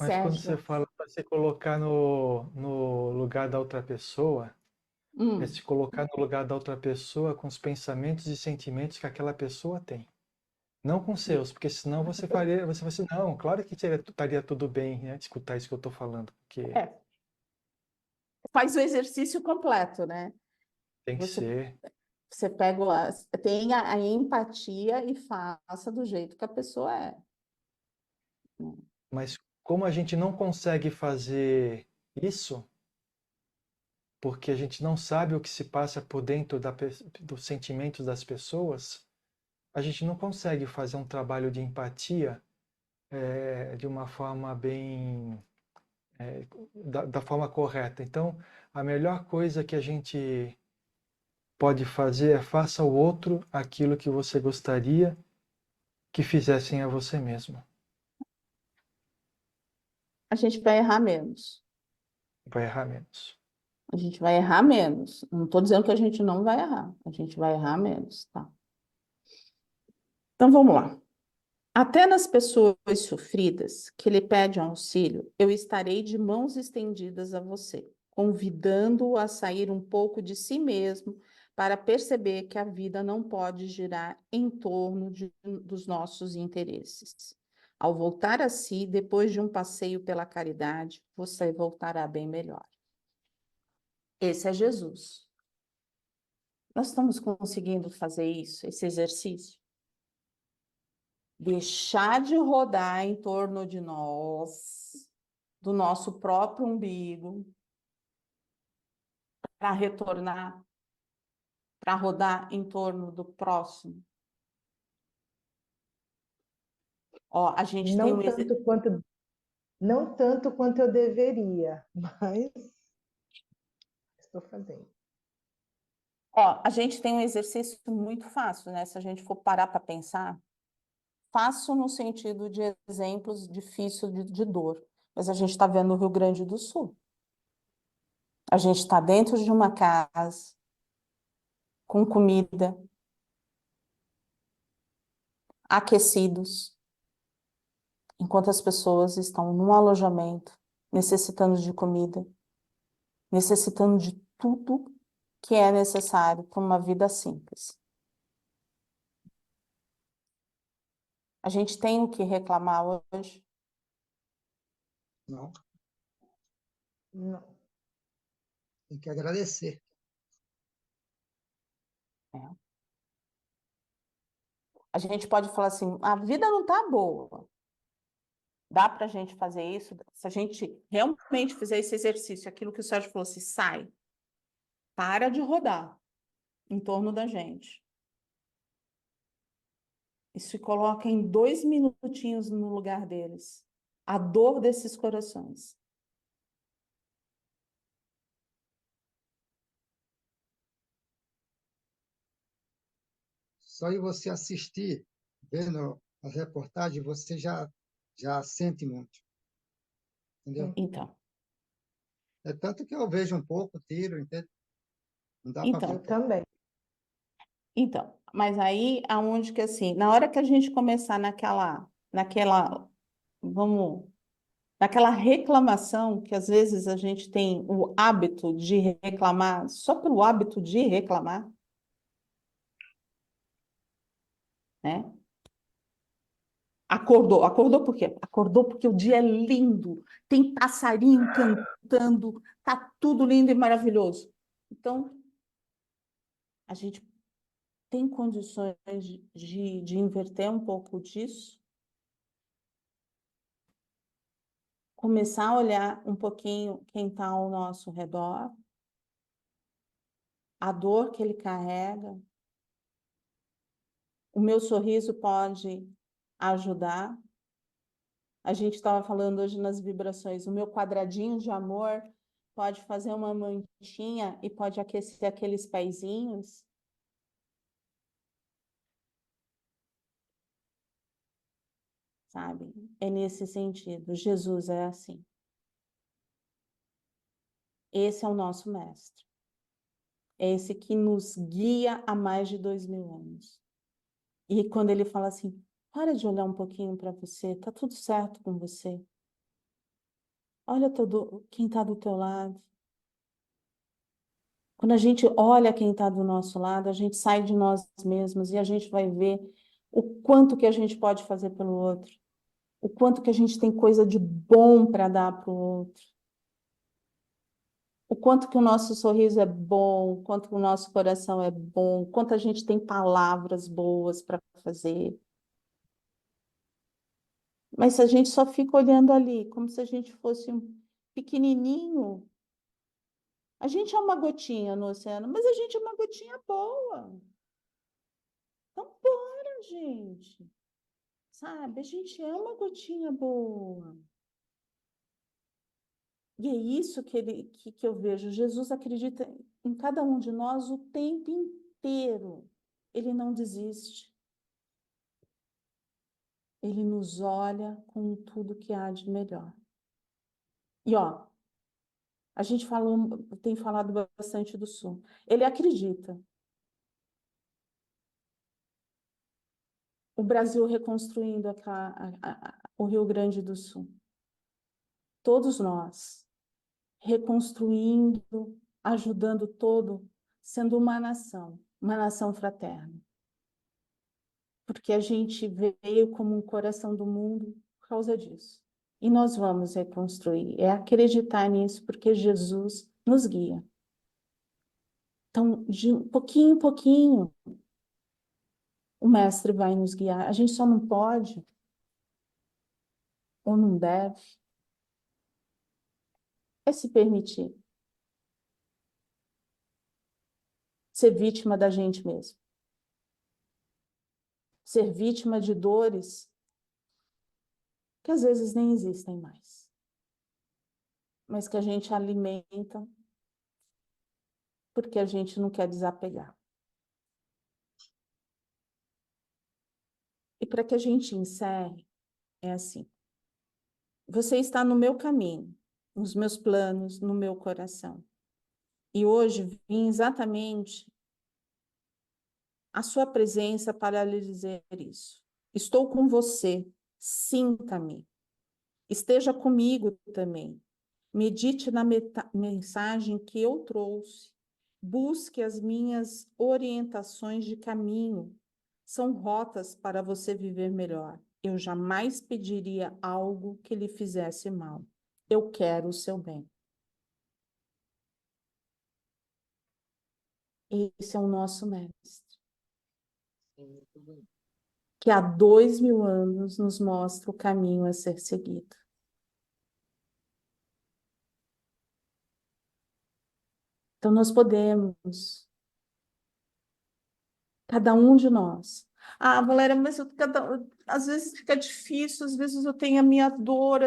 Mas quando você Sérgio. fala para se colocar no lugar da outra pessoa, é se colocar no lugar da outra pessoa com os pensamentos e sentimentos que aquela pessoa tem. Não com seus, porque senão você faria, você vai assim, não, claro que estaria tudo bem, né, escutar isso que eu estou falando, porque É, faz o exercício completo, né? tem que Você, ser. você pega, tenha a empatia e faça do jeito que a pessoa é. Mas como a gente não consegue fazer isso, porque a gente não sabe o que se passa por dentro dos sentimentos das pessoas, a gente não consegue fazer um trabalho de empatia de uma forma bem, da forma correta. Então, a melhor coisa que a gente pode fazer é faça ao outro aquilo que você gostaria que fizessem a você mesmo. A gente vai errar menos. Vai errar menos. A gente vai errar menos. Não estou dizendo que a gente não vai errar. A gente vai errar menos, tá? Então vamos lá. Até nas pessoas sofridas que lhe pedem auxílio, eu estarei de mãos estendidas a você, convidando-o a sair um pouco de si mesmo para perceber que a vida não pode girar em torno dos nossos interesses. Ao voltar a si, depois de um passeio pela caridade, você voltará bem melhor. Esse é Jesus. Nós estamos conseguindo fazer isso, esse exercício? Deixar de rodar em torno de nós, do nosso próprio umbigo, para retornar, para rodar em torno do próximo. Ó, a gente tem Não tanto quanto, não tanto quanto eu deveria, mas estou fazendo. Ó, a gente tem um exercício muito fácil, né? Se a gente for parar para pensar, fácil no sentido de exemplos difíceis de dor. Mas a gente está vendo o Rio Grande do Sul. A gente está dentro de uma casa, com comida, aquecidos, enquanto as pessoas estão num alojamento, necessitando de comida, necessitando de tudo que é necessário para uma vida simples. A gente tem o que reclamar hoje? Não, Não. tem que agradecer. A gente pode falar assim, a vida não está boa. Dá para a gente fazer isso? Se a gente realmente fizer esse exercício, aquilo que o Sérgio falou, se sai, para de rodar em torno da gente. E se coloca em 2 minutinhos no lugar deles. A dor desses corações. Só em você assistir, vendo as reportagens, você já sente muito, entendeu? Então, É tanto que eu vejo um pouco, tiro, entende? Não dá para ver então, Eu tudo. também. então. Mas aí, aonde que assim, na hora que a gente começar vamos, naquela reclamação, que às vezes a gente tem o hábito de reclamar, só pelo hábito de reclamar, né? Acordou por quê? Acordou porque o dia é lindo, tem passarinho cantando, tá tudo lindo e maravilhoso. Então, a gente tem condições de inverter um pouco disso, começar a olhar um pouquinho quem está ao nosso redor, a dor que ele carrega. O meu sorriso pode ajudar. A gente estava falando hoje nas vibrações, o meu quadradinho de amor pode fazer uma mantinha e pode aquecer aqueles pezinhos. Sabe? É nesse sentido. Jesus é assim. Esse é o nosso mestre. É esse que nos guia há mais de 2000 anos. E quando ele fala assim, para de olhar um pouquinho para você, tá tudo certo com você. Olha quem está do teu lado. Quando a gente olha quem está do nosso lado, a gente sai de nós mesmos e a gente vai ver o quanto que a gente pode fazer pelo outro, o quanto que a gente tem coisa de bom para dar para o outro, o quanto que o nosso sorriso é bom, o quanto que o nosso coração é bom, o quanto a gente tem palavras boas para fazer. Mas se a gente só fica olhando ali, como se a gente fosse um pequenininho, a gente é uma gotinha no oceano, mas a gente é uma gotinha boa. Então, bora, gente. Sabe? A gente é uma gotinha boa. E é isso que eu vejo. Jesus acredita em cada um de nós o tempo inteiro. Ele não desiste. Ele nos olha com tudo que há de melhor. E ó, a gente tem falado bastante do Sul. Ele acredita. O Brasil reconstruindo o Rio Grande do Sul. Todos nós reconstruindo, ajudando todo, sendo uma nação fraterna. Porque a gente veio como um coração do mundo causa disso. E nós vamos reconstruir. É acreditar nisso, porque Jesus nos guia. Então, de pouquinho em pouquinho, o Mestre vai nos guiar. A gente só não pode, ou não deve, é se permitir ser vítima da gente mesmo. Ser vítima de dores que às vezes nem existem mais, mas que a gente alimenta porque a gente não quer desapegar. E para que a gente encerre, é assim: você está no meu caminho, nos meus planos, no meu coração. E hoje vim exatamente a sua presença para lhe dizer isso. Estou com você, sinta-me. Esteja comigo também. Medite na mensagem que eu trouxe. Busque as minhas orientações de caminho. São rotas para você viver melhor. Eu jamais pediria algo que lhe fizesse mal. Eu quero o seu bem. Esse é o nosso mestre, que há 2000 anos nos mostra o caminho a ser seguido. Então, nós podemos, cada um de nós. Ah, Valéria, mas às vezes fica difícil, às vezes eu tenho a minha dor,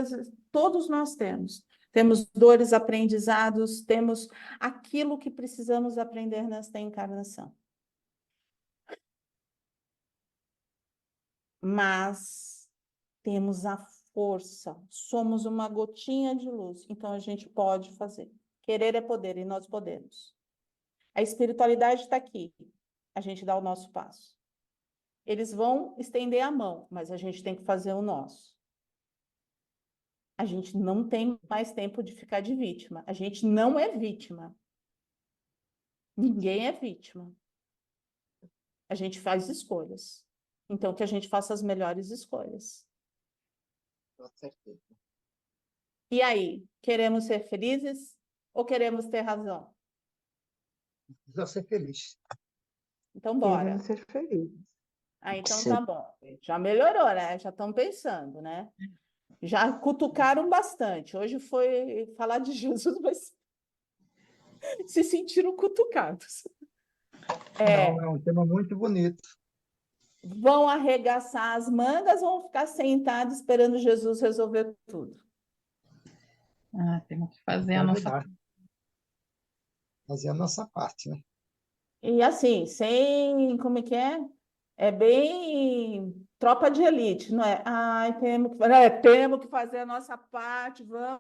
todos nós temos. Temos dores, aprendizados, temos aquilo que precisamos aprender nesta encarnação. Mas temos a força, somos uma gotinha de luz, então a gente pode fazer. Querer é poder e nós podemos. A espiritualidade está aqui, a gente dá o nosso passo. Eles vão estender a mão, mas a gente tem que fazer o nosso. A gente não tem mais tempo de ficar de vítima. A gente não é vítima. Ninguém é vítima. A gente faz escolhas. Então, que a gente faça as melhores escolhas. Com certeza. E aí, queremos ser felizes ou queremos ter razão? Precisa ser feliz. Então, bora. Queremos ser felizes. Ah, então tá bom. Já melhorou, né? Já estão pensando, né? Já cutucaram bastante. Hoje foi falar de Jesus, mas se sentiram cutucados. Não, é um tema muito bonito. Vão arregaçar as mangas ou vão ficar sentados esperando Jesus resolver tudo? Temos que fazer a Vai nossa. dar. Fazer a nossa parte, né? E assim, sem, como é que é? É bem tropa de elite, não é? Ai, temos que fazer a nossa parte, vamos.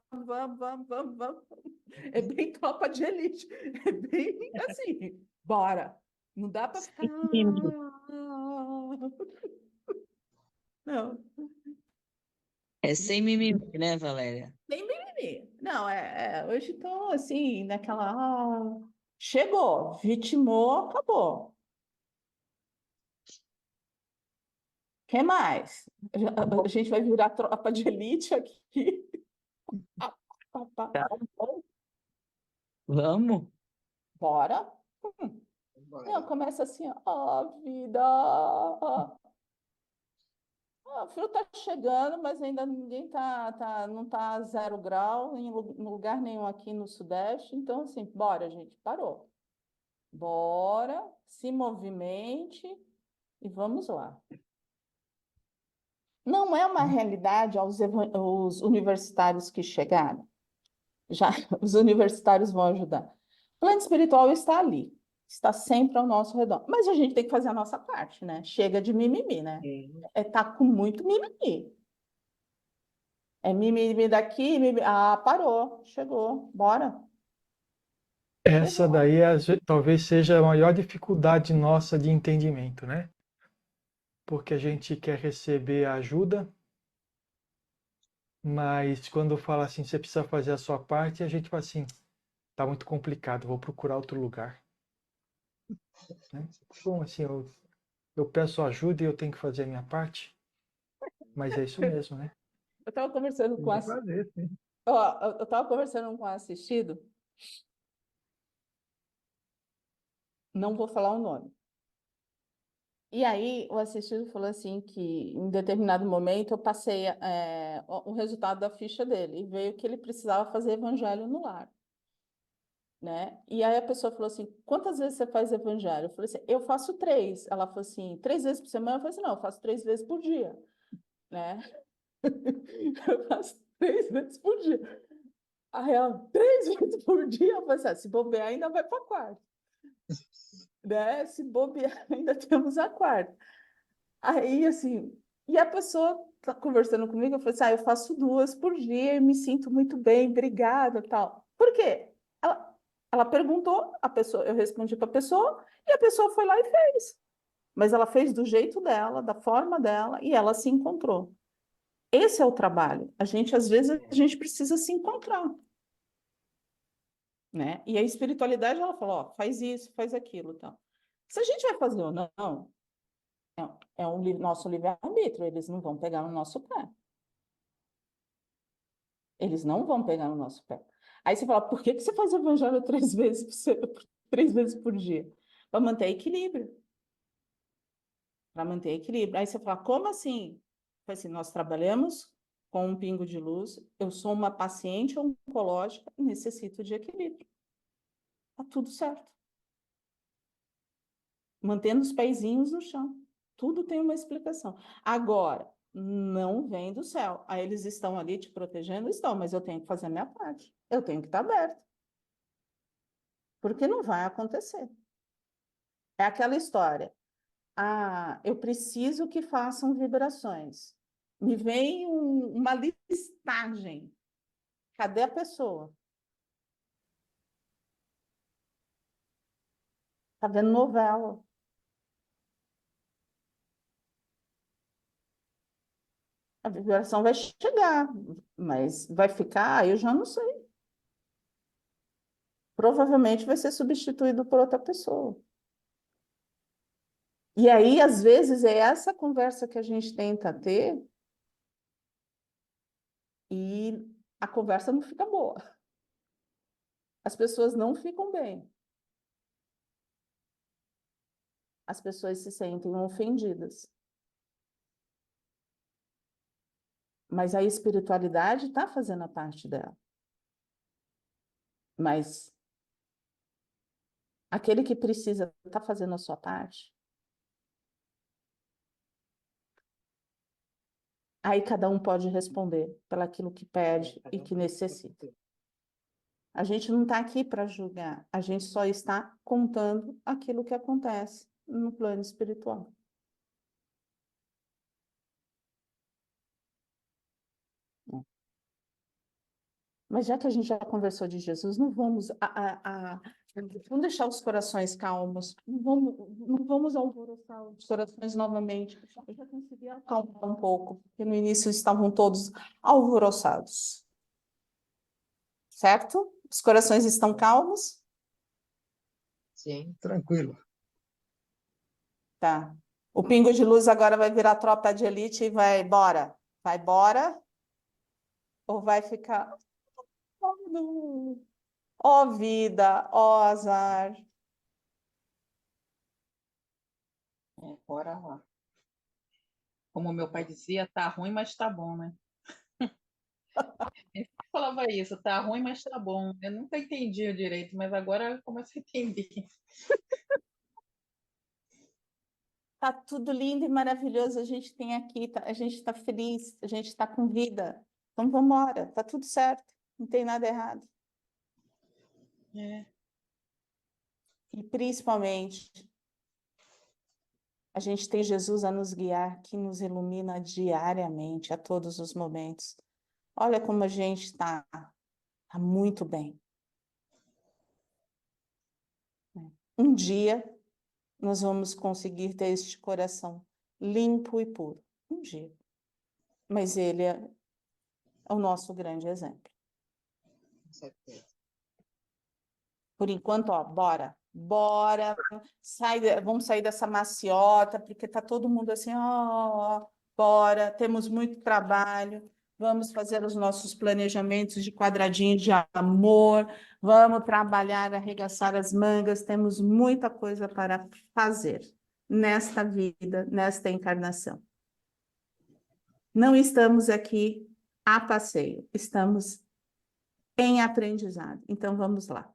É bem tropa de elite. É bem assim, bora. Não dá para ficar. Não, É sem mimimi, né, Valéria? nem mimimi. Não, hoje estou assim, naquela. Chegou, vitimou, acabou. Quer mais? A gente vai virar tropa de elite aqui. Tá. Vamos? Bora? Não, começa assim, ó, vida. O frio tá chegando, mas ainda ninguém não tá 0 grau em lugar nenhum aqui no Sudeste. Então, assim, bora, gente, parou. Bora, se movimente e vamos lá. Não é uma realidade os universitários que chegaram. Já os universitários vão ajudar. O plano espiritual está ali, está sempre ao nosso redor. Mas a gente tem que fazer a nossa parte, né? Chega de mimimi, né? Tá com muito mimimi. É mimimi daqui, mimimi. Ah, parou, chegou, bora. Essa daí talvez seja a maior dificuldade nossa de entendimento, né? Porque a gente quer receber ajuda, mas quando fala assim, você precisa fazer a sua parte, a gente fala assim, tá muito complicado, vou procurar outro lugar. Né? Bom, assim, eu peço ajuda e eu tenho que fazer a minha parte, mas é isso mesmo, né? estava conversando com Vai fazer, sim. eu estava conversando com um assistido, não vou falar o nome. E aí, o assistido falou assim que em determinado momento eu passei o resultado da ficha dele e veio que ele precisava fazer evangelho no lar, né? E aí a pessoa falou assim, quantas vezes você faz evangelho? Eu falei assim, eu faço 3. Ela falou assim, 3 vezes por semana? Eu falei assim, não, eu faço 3 vezes por dia, né? Eu faço 3 vezes por dia. Aí ela, 3 vezes por dia? Eu falei assim, se bobear ainda vai para a quarta, né? Se bobear ainda temos a quarta. Aí, assim, e a pessoa tá conversando comigo, eu falei assim, eu faço 2 por dia e me sinto muito bem, obrigada, tal. Por quê? Ela perguntou, a pessoa, eu respondi para a pessoa, e a pessoa foi lá e fez. Mas ela fez do jeito dela, da forma dela, e ela se encontrou. Esse é o trabalho. Às vezes, a gente precisa se encontrar, né? E a espiritualidade, ela falou, ó, faz isso, faz aquilo, tal. Se a gente vai fazer ou não, é nosso livre-arbítrio, eles não vão pegar no nosso pé. Eles não vão pegar no nosso pé. Aí você fala, por que você faz o evangelho 3 vezes 3 vezes por dia? Para manter equilíbrio. Para manter equilíbrio. Aí você fala, como assim? Foi assim, nós trabalhamos com um pingo de luz, eu sou uma paciente oncológica e necessito de equilíbrio. Tá tudo certo. Mantendo os pezinhos no chão. Tudo tem uma explicação. Agora, não vem do céu. Aí eles estão ali te protegendo? Estão, mas eu tenho que fazer a minha parte. Eu tenho que estar aberto. Porque não vai acontecer. É aquela história. Ah, eu preciso que façam vibrações. Me vem uma listagem. Cadê a pessoa? Tá vendo novela. A vibração vai chegar, mas vai ficar, eu já não sei. Provavelmente vai ser substituído por outra pessoa. E aí, às vezes, é essa conversa que a gente tenta ter e a conversa não fica boa. As pessoas não ficam bem. As pessoas se sentem ofendidas. Mas a espiritualidade está fazendo a parte dela. Mas aquele que precisa está fazendo a sua parte. Aí cada um pode responder pelaquilo que pede e que necessita. A gente não está aqui para julgar, a gente só está contando aquilo que acontece no plano espiritual. Mas já que a gente já conversou de Jesus, não vamos vamos deixar os corações calmos, não vamos alvoroçar os corações novamente. Eu já consegui acalmar um pouco, porque no início estavam todos alvoroçados. Certo? Os corações estão calmos? Sim. Tranquilo. Tá. O pingo de luz agora vai virar tropa de elite e vai embora. Vai embora? Ou vai ficar. Oh, não. Ó vida, ó azar. Bora lá. Como meu pai dizia, tá ruim, mas tá bom, né? Ele falava isso, tá ruim, mas tá bom. Eu nunca entendi direito, mas agora eu começo a entender. Tá tudo lindo e maravilhoso, a gente tem aqui, a gente está feliz, a gente está com vida. Então vamos embora, tá tudo certo, não tem nada errado. É. E principalmente, a gente tem Jesus a nos guiar, que nos ilumina diariamente, a todos os momentos. Olha como a gente está muito bem. Um dia nós vamos conseguir ter este coração limpo e puro. Um dia. Mas ele é o nosso grande exemplo. Com certeza. Por enquanto, ó, bora, vamos sair dessa maciota, porque tá todo mundo assim, ó, bora, temos muito trabalho, Vamos fazer os nossos planejamentos de quadradinho de amor, vamos trabalhar, arregaçar as mangas, temos muita coisa para fazer nesta vida, nesta encarnação. Não estamos aqui a passeio, estamos em aprendizado. Então, vamos lá.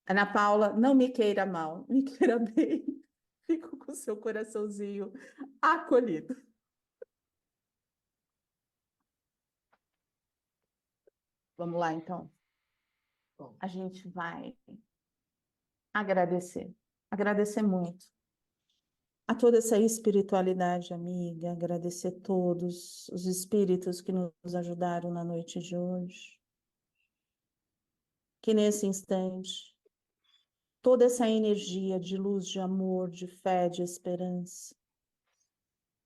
Ana Paula, não me queira mal, me queira bem. Fico com o seu coraçãozinho acolhido. Vamos lá, então. Bom. A gente vai agradecer. Agradecer muito a toda essa espiritualidade amiga, agradecer todos os espíritos que nos ajudaram na noite de hoje. Que nesse instante, toda essa energia de luz, de amor, de fé, de esperança,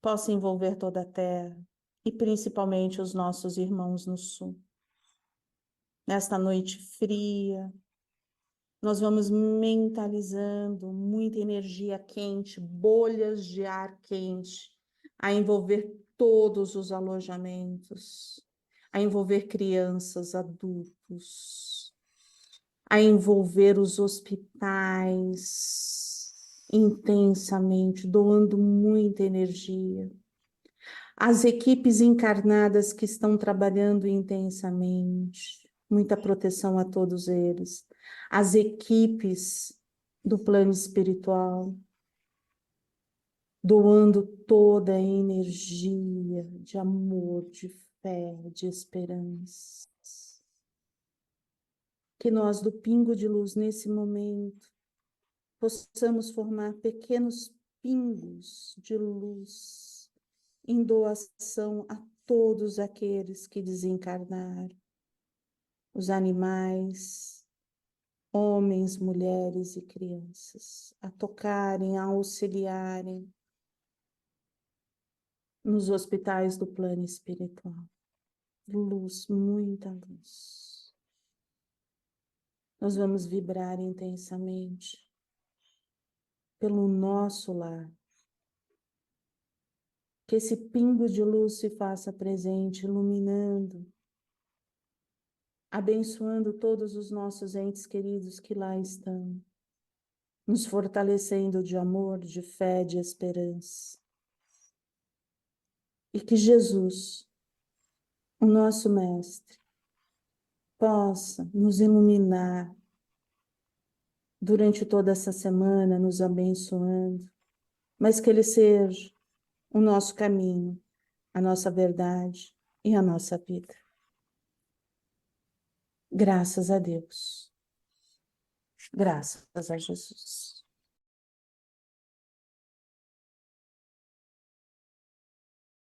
possa envolver toda a Terra e principalmente os nossos irmãos no Sul. Nesta noite fria, nós vamos mentalizando muita energia quente, bolhas de ar quente, a envolver todos os alojamentos, a envolver crianças, adultos, a envolver os hospitais intensamente, doando muita energia. As equipes encarnadas que estão trabalhando intensamente, muita proteção a todos eles. As equipes do plano espiritual, doando toda a energia de amor, de fé, de esperança. Que nós, do pingo de luz nesse momento, possamos formar pequenos pingos de luz em doação a todos aqueles que desencarnaram, os animais, homens, mulheres e crianças, a tocarem, a auxiliarem nos hospitais do plano espiritual. Luz, muita luz. Nós vamos vibrar intensamente pelo nosso lar. Que esse pingo de luz se faça presente, iluminando, abençoando todos os nossos entes queridos que lá estão, nos fortalecendo de amor, de fé, de esperança. E que Jesus, o nosso Mestre, possa nos iluminar durante toda essa semana, nos abençoando, mas que Ele seja o nosso caminho, a nossa verdade e a nossa vida. Graças a Deus. Graças a Jesus.